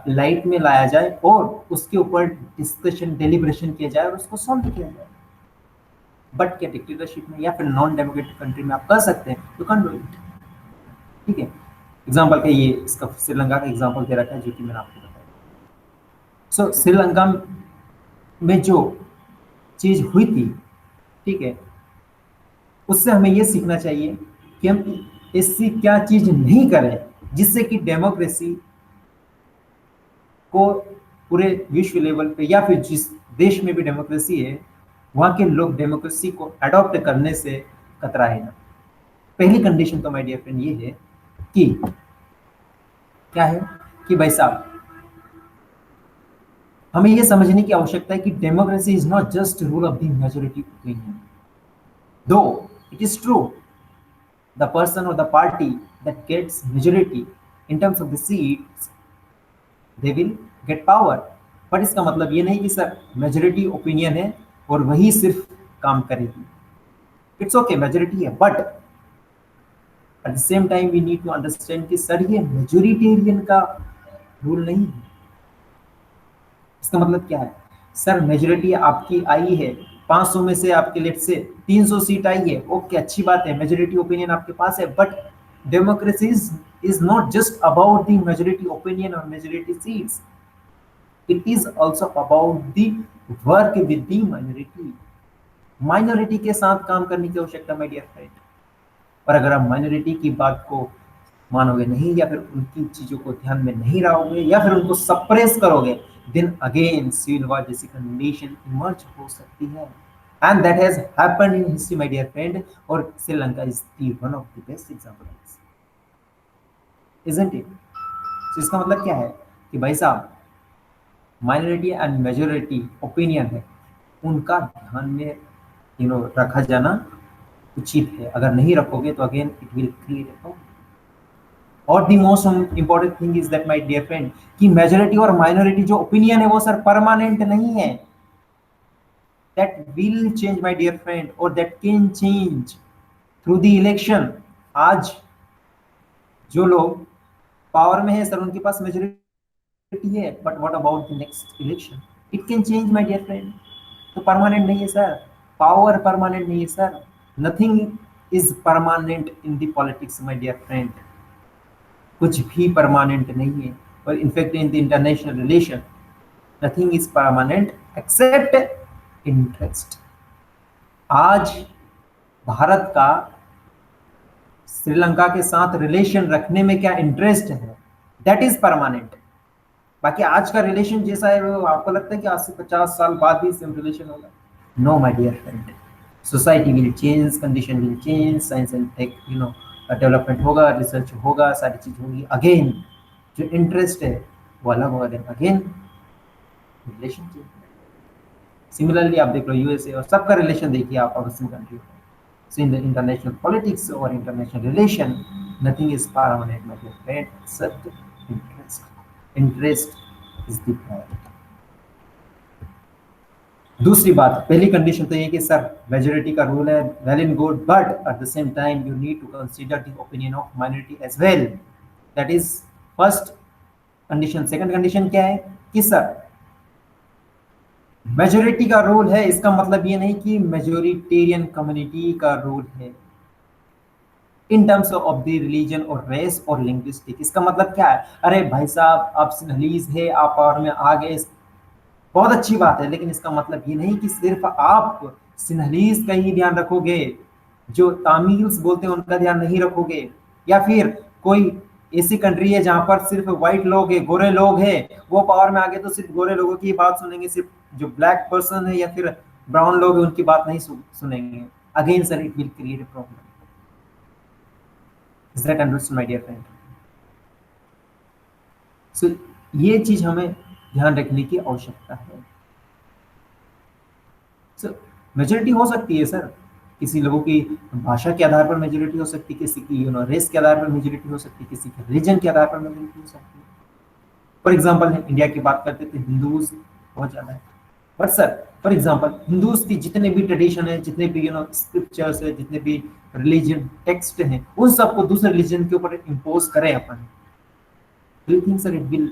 लाइट में लाया जाए और उसके ऊपर डिस्कशन डेलिब्रेशन किया जाए और उसको सॉल्व किया जाए। बट क्या डिक्टेटरशिप में या फिर नॉन डेमोक्रेटिक कंट्री में आप कर सकते हैं? You can do it. ठीक है, एग्जाम्पल का ये इसका श्रीलंका का एग्जाम्पल दे रखा है जो कि मैंने आपको बताया। सो श्रीलंका में जो चीज हुई थी, ठीक है, उससे हमें ये सीखना चाहिए कि हम ऐसी क्या चीज नहीं करें जिससे कि डेमोक्रेसी को पूरे विश्व लेवल पे या फिर जिस देश में भी डेमोक्रेसी है वहाँ के लोग डेमोक्रेसी को अडॉप्ट करने से कतराए ना। पहली कंडीशन तो माय डियर फ्रेंड ये है कि क्या है कि भाई साहब हमें ये समझने की आवश्यकता है कि democracy is not just rule of the majority opinion, though it is true the person or the party that gets majority in terms of the seats they will get power। पर इसका मतलब ये नहीं कि सर मेजोरिटी ओपिनियन है और वही सिर्फ काम करेगी। इट्स ओके मेजोरिटी है, but at the same time we need to understand कि सर ये मेजोरिटेरियन का रूल नहीं है। इसका मतलब क्या है? सर मेजोरिटी आपकी आई है, 500 में से आपके लेट से 300 सीट आई है, ओके अच्छी बात है, मेजोरिटी ओपिनियन आपके पास है, but democracy is not just about the majority opinion और majority seats, it is also about the work with the minority. Minority के साथ काम करने की आवश्यकता माय डियर फ्रेंड। और अगर आप माइनॉरिटी की बात को मानोगे नहीं या फिर उनकी चीजों को ध्यान में नहीं रहोगे या फिर उनको सप्रेस करोगे, देन अगेन सिविल वॉर जैसी कंडीशन इमर्ज हो सकती है। And that has happened in history my dear friend, और Sri Lanka is the one of the best example of this, isn't it? तो इसका मतलब क्या है कि भाई साहब माइनॉरिटी एंड मेजॉरिटी ओपिनियन है, उनका ध्यान में रखा जाना उचित है। अगर नहीं रखोगे तो again it will create a problem. और the most important thing is that my dear friend कि मेजॉरिटी और माइनॉरिटी जो ओपिनियन है वो सर परमानेंट नहीं है। That will change my dear friend, और that can change through the election. आज जो लोग पावर में है सर उनके पास मेजॉरिटी है, but what about the next election? It can change my dear friend. तो परमानेंट नहीं है सर, पावर परमानेंट नहीं है sir, nothing is permanent in the politics my dear friend. कुछ भी परमानेंट नहीं है। और in fact in the international relation nothing is permanent except interest. आज भारत का श्रीलंका के साथ रिलेशन रखने में क्या इंटरेस्ट है, दैट इज परमानेंट। बाकी आज का रिलेशन जैसा है वो आपको लगता है कि आज से 50 साल बाद भी सेम रिलेशन होगा? No my dear friend, society will change, condition will change, science and tech development होगा, रिसर्च होगा, सारी चीज होगी, अगेन जो इंटरेस्ट है वो अलग होगा, then again relation change. Similarly आप देख लो यूएसए और सबका रिलेशन देखिए आप वेस्टर्न कंट्री में। So in the international politics और international relation nothing is permanent my dear friend except interest. Interest is the priority. दूसरी बात, पहली कंडीशन तो ये कि सर मेजॉरिटी का रूल है, well and good, but at the same time you need to consider the opinion of minority as well. That is first condition. Second condition क्या है कि सर मेजॉरिटी का रूल है, इसका मतलब ये नहीं कि मेजोरिटेरियन कम्युनिटी का रूल है इन टर्म्स ऑफ द रिलीजन और रेस और लिंग्विस्टिक। इसका मतलब क्या है? अरे भाई साहब आप सिंहलीज है, आप पावर में आ गए, बहुत अच्छी बात है, लेकिन इसका मतलब ये नहीं कि सिर्फ आप सिन्हलीस का ही ध्यान रखोगे, जो तामिल्स बोलते हैं उनका ध्यान नहीं रखोगे, या फिर कोई ऐसी कंट्री है जहां पर सिर्फ व्हाइट लोग है, गोरे लोग हैं, वो पावर में आ गए तो सिर्फ गोरे लोगों की बात सुनेंगे, सिर्फ जो ब्लैक पर्सन है या फिर ब्राउन लोग हैं उनकी बात नहीं सुनेंगे। Again sir, it will create a problem. Is that understood my dear friend? So ये चीज हमें ध्यान रखने की आवश्यकता है। सर, मेजोरिटी हो सकती है सर, किसी लोगों की भाषा के आधार पर मेजोरिटी हो सकती है, किसी की रेस के आधार पर मेजोरिटी हो सकती है, किसी के रिलीजन के आधार पर मेजोरिटी हो सकती है। फॉर एग्जाम्पल इंडिया की बात करते थे, हिंदूज बहुत ज्यादा है, but sir for example Hindus की जितने भी ट्रेडिशन है, जितने भी स्क्रिप्चर्स है, जितने भी रिलीजन टेक्स्ट हैं, उन सबको दूसरे रिलीजन के ऊपर इम्पोज करें अपन, do you think sir it will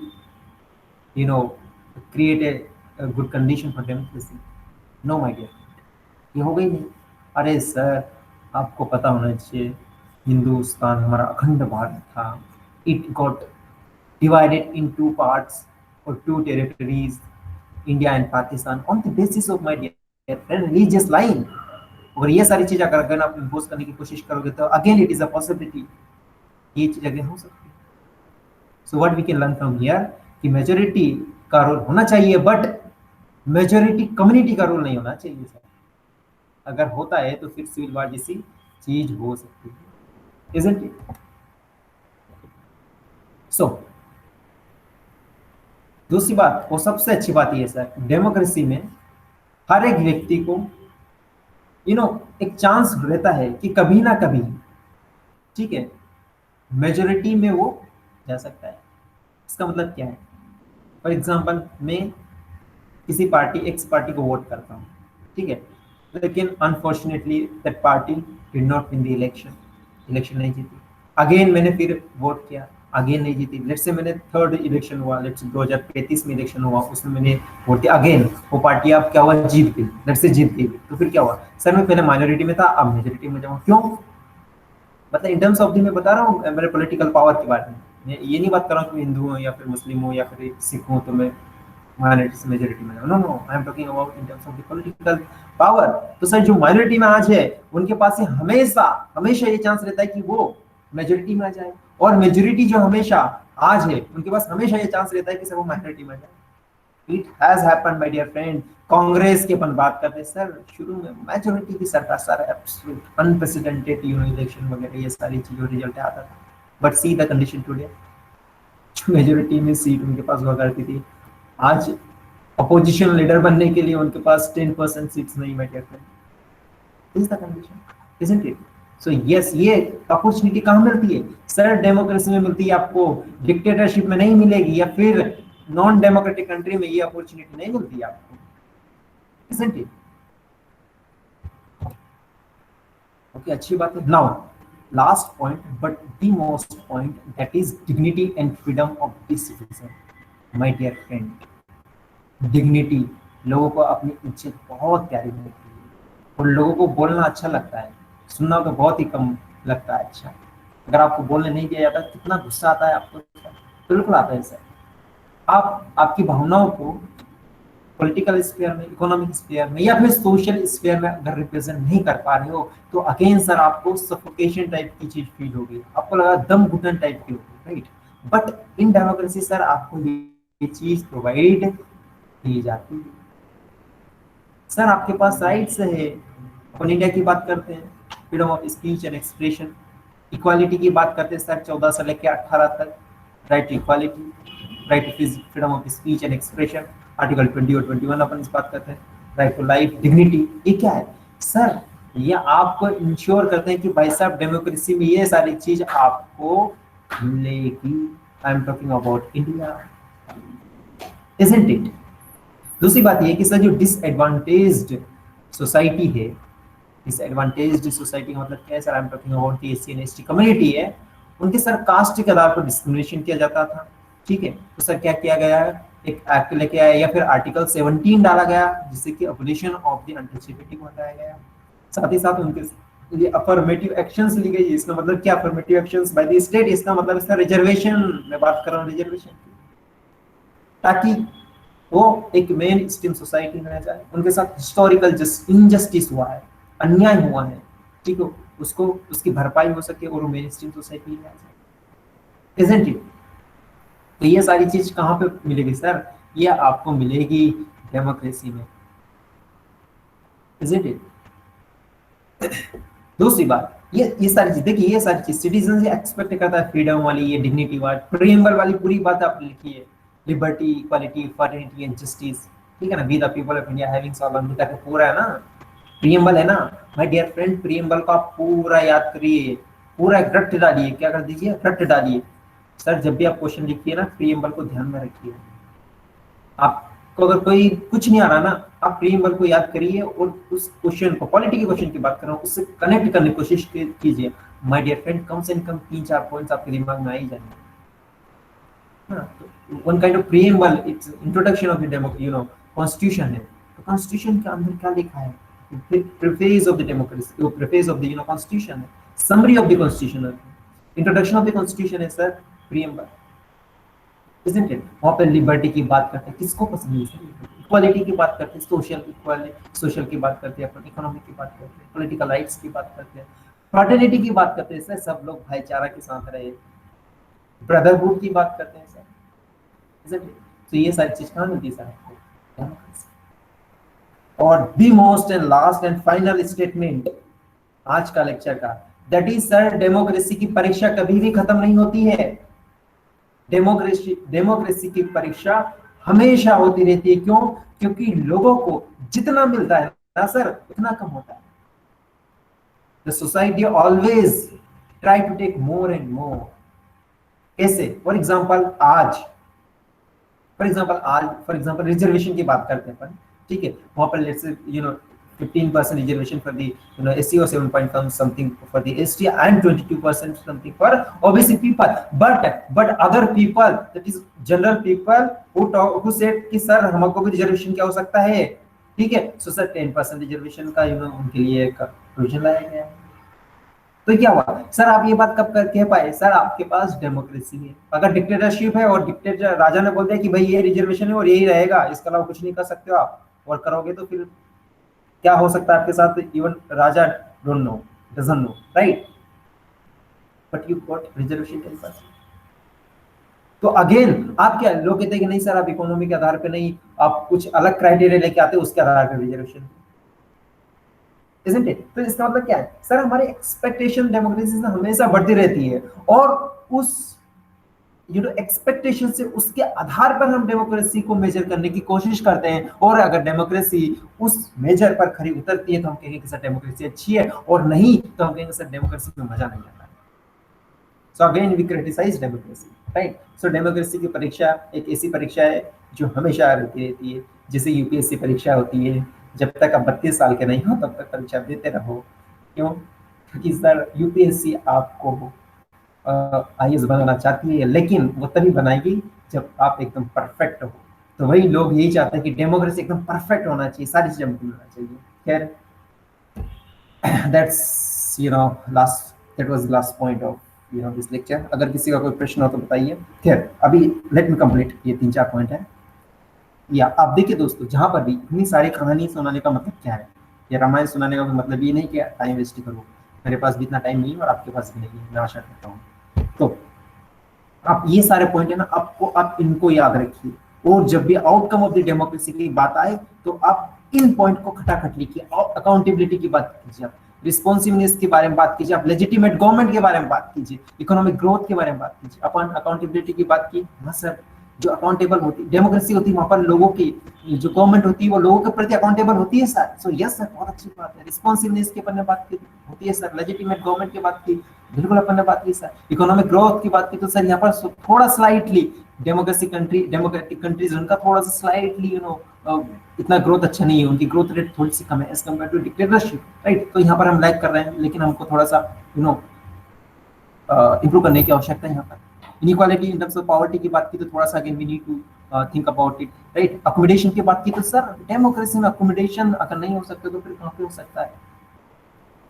create a good condition for democracy? No, my dear, ये हो गई नहीं। अरे सर, आपको पता होना चाहिए, हिंदुस्तान हमारा अखंड भारत था, it got divided in two parts or two territories, India and Pakistan, on the basis of, my dear friend, religious line। और ये सारी चीज अगर आप इम्पोज करने की कोशिश करोगे तो again it is a possibility, ये चीज अगेन हो सकती है। So what we can learn from here कि मेजोरिटी का रोल होना चाहिए, बट मेजोरिटी कम्युनिटी का रोल नहीं होना चाहिए सर। अगर होता है तो फिर सिविल वार जैसी चीज हो सकती है, isn't it? सो दूसरी बात और सबसे अच्छी बात ये सर, डेमोक्रेसी में हर एक व्यक्ति को एक चांस रहता है कि कभी ना कभी, ठीक है, मेजोरिटी में वो जा सकता है। इसका मतलब क्या है? फॉर एग्जाम्पल मैं किसी पार्टी एक्स पार्टी को वोट करता हूँ, ठीक है, लेकिन unfortunately that party did not win the election, election नहीं जीती। अगेन मैंने फिर वोट किया, अगेन नहीं जीती। लेट्स से मैंने थर्ड इलेक्शन हुआ, लेट्स 2035 में इलेक्शन हुआ, उसमें मैंने वोट किया, अगेन वो पार्टी अब क्या हुआ, जीत गई, लेट्स से जीत गई। तो फिर क्या हुआ सर, मैं पहले माइनॉरिटी में था, अब मेजोरिटी में जाऊँ, क्यों? मतलब इन टर्म्स ऑफ दी मैं बता रहा हूँ मेरे पॉलिटिकल पावर के बारे में। मैं ये नहीं बात कर रहा हूँ कि हिंदू हूँ या फिर मुस्लिम हूँ या फिर सिख हूँ तो मैं माइनॉरिटी से मेजोरिटी में जाऊँ। No no, I am talking about in terms of the political power. तो सर जो माइनॉरिटी में आज है उनके पास से हमेशा हमेशा ये चांस रहता है कि वो मेजोरिटी में आ जाए, और मेजोरिटी जो हमेशा आज है उनके पास हमेशा ये चांस रहता है कि सर वो माइनॉरिटी में आ जाए। It has happened my dear friend. Congress की अपन बात करते हैं सर, शुरू में मेजोरिटी की सरकार, सर एब्सोल्यूट अनप्रेसिडेंटेड इलेक्शन वगैरह ये सारी चीजों रिजल्ट आता था, but see the condition today, majority में सीट उनके पास हुआ करती थी, आज अपोजिशन लीडर बनने के लिए उनके पास 10% सीट्स नहीं, my dear friend, this is the condition, isn't it? So yes, ये अपॉर्चुनिटी कहाँ मिलती है सर? डेमोक्रेसी में मिलती है आपको, डिक्टेटरशिप में नहीं मिलेगी, या फिर नॉन डेमोक्रेटिक कंट्री में ये अपॉर्चुनिटी नहीं मिलती आपको, isn't it? Okay, अच्छी बात है। Now last point but the most point, that is dignity and freedom of the citizen. My dear friend, dignity, लोगों को अपनी इज्जत बहुत प्यारी लगती है, और लोगों को बोलना अच्छा लगता है, सुनना तो बहुत ही कम लगता है। अच्छा, अगर आपको बोलने नहीं दिया जाता कितना गुस्सा आता है आपको? बिल्कुल आता है सर। आप आपकी भावनाओं को पॉलिटिकल स्फीयर में, इकोनॉमिक स्फीयर में, या फिर सोशल स्फीयर में अगर रिप्रेजेंट नहीं कर पा रहे हो तो अगेन सर आपको सफोकेशन टाइप की चीज फील होगी, आपको लगा दम घुटन टाइप की होगी, right? But in democracy sir आपको ये चीज प्रोवाइड की जाती है। सर आपके पास राइट्स है। अपन इंडिया की बात करते हैं, freedom of speech and expression, equality की बात करते हैं सर 14 से लेकर 18 तक, right to equality, right to freedom of speech and expression, article 20 और 21 अपन इस बात करते हैं, राइट टू लाइफ, डिग्निटी। ये क्या है सर? ये आपको इंश्योर करते हैं कि भाई साहब डेमोक्रेसी में ये सारी चीज आपको मिलेगी। आई am talking about India, isn't it? दूसरी बात ये कि सर जो डिसएडवांटेज्ड सोसाइटी है, डिसएडवांटेज्ड सोसाइटी का मतलब क्या है sir? I am talking about the SC and ST community है, उनके सर कास्ट के आधार पर डिस्क्रिमिनेशन किया जाता था, ठीक है? तो सर क्या किया गया है, एक एक्ट लेके आया, या फिर आर्टिकल 17 डाला गया जिससे कि अबॉलिशन ऑफ द अनटचेबिलिटी को हटाया गया। साथ ही साथ उनके लिए अफर्मेटिव एक्शंस ली गई। इसका मतलब क्या? Affirmative actions by the state, इसका मतलब इसका रिजर्वेशन, मैं बात कर रहा हूँ रिजर्वेशन की, ताकि वो एक मेन स्ट्रीम सोसाइटी में जाए, उनके साथ हिस्टोरिकल इनजस्टिस हुआ है, अन्याय हुआ है, ठीक है, उसको उसकी भरपाई हो सके और वो मेन स्ट्रीम सोसाइटी में आ जाए, इजंट इट? तो ये सारी चीज कहाँ पे मिलेगी सर? ये आपको मिलेगी डेमोक्रेसी में, इजंट इट? दूसरी बात, ये सारी चीज देखिए, ये सारी चीज सिटीजन से एक्सपेक्ट करता है, फ्रीडम वाली, ये डिग्निटी वाली, प्रीएम्बल वाली पूरी बात आपने लिखी है, liberty, equality, fertility and justice, ठीक है ना, we the people of India having sovereignty करके पूरा है ना, प्रीएम्बल है ना माय डियर फ्रेंड, प्रीएम्बल का आप पूरा याद करिए, पूरा रट डालिए, क्या कर दीजिए, रट डालिए। सर जब भी आप क्वेश्चन लिखिए ना, प्रीएम्बल को ध्यान में रखिए। आपको अगर कोई कुछ नहीं आ रहा ना, आप प्रीएम्बल को याद करिए और उस क्वेश्चन को, पॉलिटी के क्वेश्चन की बात कर रहा हूँ, उससे कनेक्ट करने की कोशिश कीजिए। माय डियर फ्रेंड, कम से कम 3-4 पॉइंट्स आपके दिमाग में आ ही जाएंगे। One kind of preamble, it's introduction of the constitution है। तो कॉन्स्टिट्यूशन के अंदर क्या लिखा है? Preface of the democracy, preface of the constitution है, समरी ऑफ द कॉन्स्टिट्यूशन है, इंट्रोडक्शन ऑफ द कॉन्स्टिट्यूशन है सर प्रीएम्बल, इजंट इट? वहां पे लिबर्टी की बात करते हैं, किसको पसंद है सर? इक्वालिटी की बात करते हैं, सोशल इक्वालिटी, सोशल की बात करते हैं, अपन इकोनॉमिक की बात करते हैं, पॉलिटिकल राइट्स की बात करते हैं, फ्रैटर्निटी की बात करते हैं सर, सब लोग भाईचारा के साथ रहे, ब्रदरहुड की बात करते हैं सर, इजंट इट? तो ये सारी चीज कहाँ मिलती है सर आपको? और the most and last and final statement आज का लेक्चर का, दैट इज सर, डेमोक्रेसी की परीक्षा कभी भी खत्म नहीं होती है। डेमोक्रेसी की परीक्षा हमेशा होती रहती है। क्यों? क्योंकि लोगों को जितना मिलता है ना सर, उतना कम होता है। The society always try to take more and more. कैसे? फॉर एग्जाम्पल आज रिजर्वेशन की बात करते हैं अपन, ठीक है, वहां पर let's say 15% reservation for the SC or 7 point something for the ST and 22% something for OBC people, but other people, that is general people who said कि सर हमको भी रिजर्वेशन क्या हो सकता है, ठीक है, सो सर 10% रिजर्वेशन का उनके लिए एक प्रोविजन लाया गया। तो क्या हुआ सर, आप ये बात कब कह पाए सर? आपके पास डेमोक्रेसी है। अगर डिक्टेटरशिप है और डिक्टेटर राजा ने बोल दिया कि भाई ये रिजर्वेशन है और यही रहेगा, इसके अलावा कुछ नहीं कर सकते हो आप, और करोगे तो फिर क्या हो सकता है आपके साथ? Even Raja don't know, doesn't know, right? But you got reservation 10%। तो अगेन आप क्या लोग कहते हैं कि नहीं सर, आप इकोनॉमी के आधार पे नहीं, आप कुछ अलग क्राइटेरिया लेके आते, उसके आधार पर रिजर्वेशन, isn't it? तो इसका मतलब क्या है सर? हमारी एक्सपेक्टेशन डेमोक्रेसी से हमेशा बढ़ती रहती है, और उस एक्सपेक्टेशन से, उसके आधार पर हम डेमोक्रेसी को मेजर करने की कोशिश करते हैं। और अगर डेमोक्रेसी उस मेजर पर खरी उतरती है तो हम कहेंगे कि सर डेमोक्रेसी अच्छी है, और नहीं तो हम कहेंगे सर डेमोक्रेसी में मजा नहीं आता। So again we criticise democracy, right? So democracy की परीक्षा एक ऐसी परीक्षा है जो हमेशा रहती है, जैसे यूपीएससी परीक्षा होती है, जब तक आप 32 साल के नहीं हो तब तक परीक्षा देते रहो। क्यों? क्योंकि सर यूपीएससी आपको आईएएस बनाना चाहती है, लेकिन वो तभी बनाएगी जब आप एकदम परफेक्ट हो। तो वही लोग यही चाहते हैं कि डेमोक्रेसी एकदम परफेक्ट होना चाहिए, सारी चीजें होना चाहिए। खैर, that's that was last point of this lecture. अगर किसी का कोई प्रश्न हो तो बताइए। खैर, अभी लेट मी कंप्लीट, ये 3-4 पॉइंट है। या आप देखिए दोस्तों, जहां पर भी इतनी सारी कहानी सुनाने का मतलब क्या है, या रामायण सुनाने का मतलब ये नहीं कि टाइम वेस्ट करो, मेरे पास भी इतना टाइम नहीं है और आपके पास भी नहीं है, मैं आशा करता हूँ। तो आप ये सारे पॉइंट है ना, आप इनको याद रखिए, और जब भी आउटकम ऑफ द डेमोक्रेसी की बात आए तो आप इन पॉइंट को खटाखट लिखिए। अकाउंटेबिलिटी की बात कीजिए, आप रिस्पॉन्सिवनेस के बारे में बात कीजिए, आप लेजिटिमेट गवर्नमेंट के बारे में बात कीजिए, इकोनॉमिक ग्रोथ के बारे में बात कीजिए। अपन अकाउंटेबिलिटी की बात की, हाँ सर, जो अकाउंटेबल होती डेमोक्रेसी होती है, वहां पर लोगों की जो गवर्नमेंट होती है वो लोगों के प्रति अकाउंटेबल होती है सर। सो यस सर, बहुत अच्छी बात है। रिस्पॉन्सिवनेस की अपन ने बात की होती है सर, लेजिटिमेट गवर्नमेंट की बात की, बिल्कुल अपन ने बात की सर। इकोनॉमिक ग्रोथ की बात की तो सर यहाँ पर थोड़ा स्लाइटली डेमोक्रेटिक कंट्रीज उनका थोड़ा सा स्लाइटली इतना ग्रोथ अच्छा नहीं है, उनकी ग्रोथ रेट थोड़ी सी कम है as compare to dictatorship, right? तो यहाँ पर हम लैग कर रहे हैं, लेकिन हमको थोड़ा सा इंप्रूव करने की आवश्यकता है यहाँ पर। Inequality in terms of poverty की बात की तो थोड़ा सा again we need to think about it, right? Accommodation की बात की तो सर डेमोक्रेसी में अकोमोडेशन अगर नहीं हो सकते तो फिर कहाँ पे हो सकता है?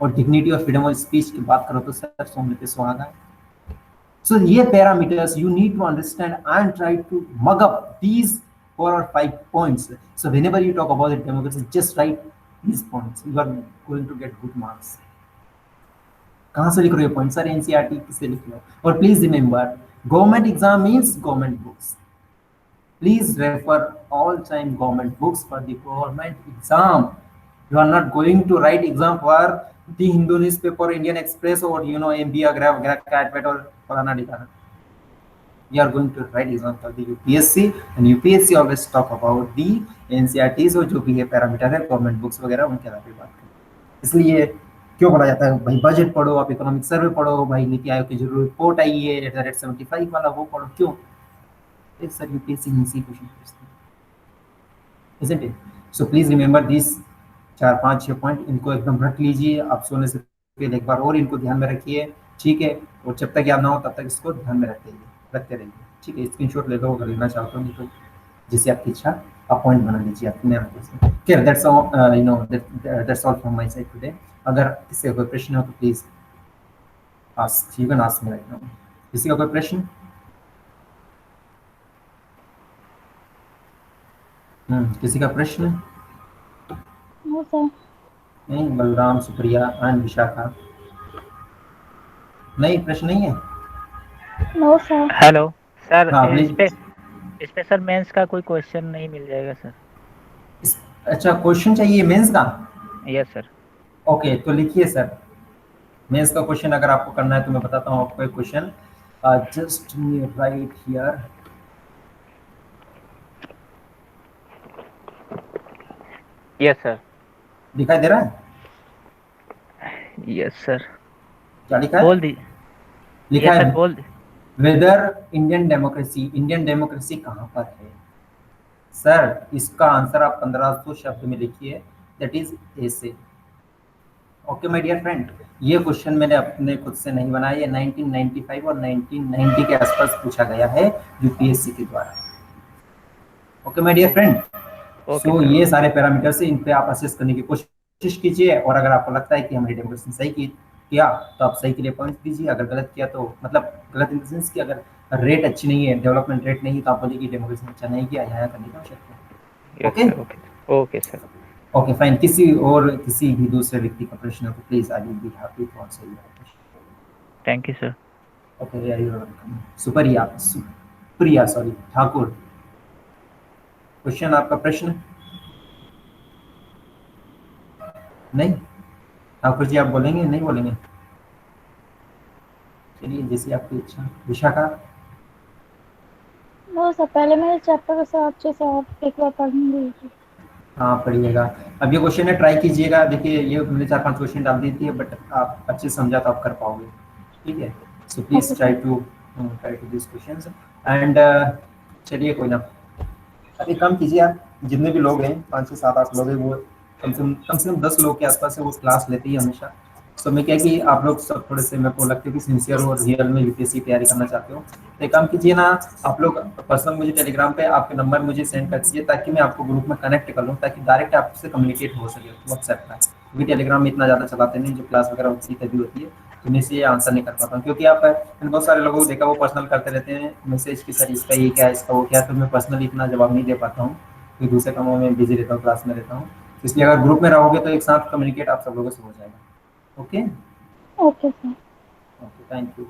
और डिग्निटी और फ्रीडम ऑफ स्पीच की बात करो तो सर सोमते सुहागा। सो ये parameters you need to understand and try to mug up these 4 or 5 points. So whenever you talk about the democracy, just write these points. You are going to get good marks. कहाँ से लिख रहे हो point sir? NCERT किससे लिख रहे हो? और please remember, government exam means government books. Please refer all time government books for the government exam. You are not going to write exam for the Hindu newspaper, Indian Express, or MB Agra, Catvet, or Falana Dikana. You are going to write exam for the UPSC, and UPSC always talk about the NCERTs और जो भी है parameter है government books वगैरह उनके बारे में बात करें. इसलिए क्यों बोला जाता है भाई बजट पढ़ो, आप इकोनॉमिक सर्वे पढ़ो, भाई नीति आयोग की जो रिपोर्ट आई है रेट 75 वाला वो पढ़ो. क्यों? सर यूपीएससी इसी क्वेश्चन पूछते हैं, isn't it? So please remember these 4-5-6 point, इनको एकदम रख लीजिए. आप सोने से पहले एक बार और इनको ध्यान में रखिए, ठीक है? और जब तक याद ना हो तब तक इसको ध्यान में रखते रहिए, ठीक है? स्क्रीनशॉट ले लो अगर लेना चाहते हो, नहीं तो जैसे आपकी इच्छा आप पॉइंट बना लीजिए अपने आप से. Okay, that's all, that's all from my side today. अगर किसी का कोई प्रश्न हो तो please ask, you can ask me right now. किसी का कोई प्रश्न? किसी का प्रश्न? No sir. नहीं. बलराम, सुप्रिया एंड विशाखा, नहीं प्रश्न नहीं है? No sir. Hello sir. हाँ, इस पे सर मेंस का कोई क्वेश्चन नहीं मिल जाएगा सर? अच्छा, क्वेश्चन चाहिए मेंस का? Yes sir. ओके, तो लिखिए सर मेंस का क्वेश्चन अगर आपको करना है तो मैं बताता हूँ आपको एक question. Just right here. Yes sir. दिखाई दे रहा है? Yes sir. क्या लिखा है? बोल दी. लिखा है बोल दी. वेदर इंडियन डेमोक्रेसी कहाँ पर है? सर इसका आंसर आप 1500 शब्द में लिखिए, दैट इज ऐसे. ओके माय डियर फ्रेंड, ये क्वेश्चन मैंने अपने खुद से नहीं बनाया, ये 1995 और 1990 के आसपास पूछा गया है यूपीएससी के द्वारा. Okay my dear friend, so ये सारे पैरामीटर से इन पे आप असेस करने की कोशिश कीजिए, और अगर आपको लगता है कि हमने डेमोक्रेसी सही किया तो आप सही के लिए पॉइंट दीजिए. अगर गलत किया तो मतलब गलत इन द सेंस कि अगर रेट अच्छी नहीं है, डेवलपमेंट रेट नहीं, तो आप बोलिए कि डेमोक्रेसी अच्छा नहीं किया, यहाँ करने की आवश्यकता है. Okay okay sir. Okay fine. किसी भी दूसरे व्यक्ति का प्रश्न हो तो please I will be happy to answer your question. Thank you sir. Okay, you are welcome. Supriya sorry Thakur, question आपका प्रश्न? नहीं? ठाकुर जी आप बोलेंगे? नहीं बोलेंगे? चलिए जैसी आपकी इच्छा. विशाखा? नो सर, पहले मेरे चैप्टर को सर अच्छे से आप एक बार पढ़ने दीजिए. हाँ पढ़िएगा. अब ये क्वेश्चन है, ट्राई कीजिएगा. देखिए ये मैंने 4-5 क्वेश्चन डाल दी थी, बट आप अच्छे समझा तो आप कर पाओगे, ठीक है? So please try to this questions. And चलिए कोई ना, अभी काम कीजिए. आप जितने भी लोग हैं 5 से 7-8 लोग हैं, वो कम से कम 10 लोग के आसपास है वो क्लास लेती है हमेशा. सो मैं क्या कि आप लोग सब थोड़े से मेरे को लगता है कि सिंसियर और रियल में यूपीएससी तैयारी करना चाहते हो, तो एक काम कीजिए ना, आप लोग पर्सनल मुझे टेलीग्राम पे आपके नंबर मुझे सेंड कर दीजिए, ताकि मैं आपको ग्रुप में कनेक्ट कर लूँ, ताकि डायरेक्ट आपसे कम्युनिकेट हो सके व्हाट्सएप पर. क्योंकि टेलीग्राम में इतना ज़्यादा चलाते नहीं, जो क्लास वगैरह होती है तभी होती है, तो मैं इसलिए आंसर नहीं कर पाता हूँ. क्योंकि आप मैंने बहुत सारे लोगों को देखा वो पर्सनल करते रहते हैं मैसेज कि सर इसका ये क्या है, इसका वो क्या है, तो मैं पर्सनली इतना जवाब नहीं दे पाता हूँ क्योंकि दूसरे कामों में बिजी रहता हूँ, क्लास में रहता हूँ. इसलिए अगर ग्रुप में रहोगे तो एक साथ कम्युनिकेट आप सब लोगों से हो जाएगा. Okay okay sir. Okay, thank you.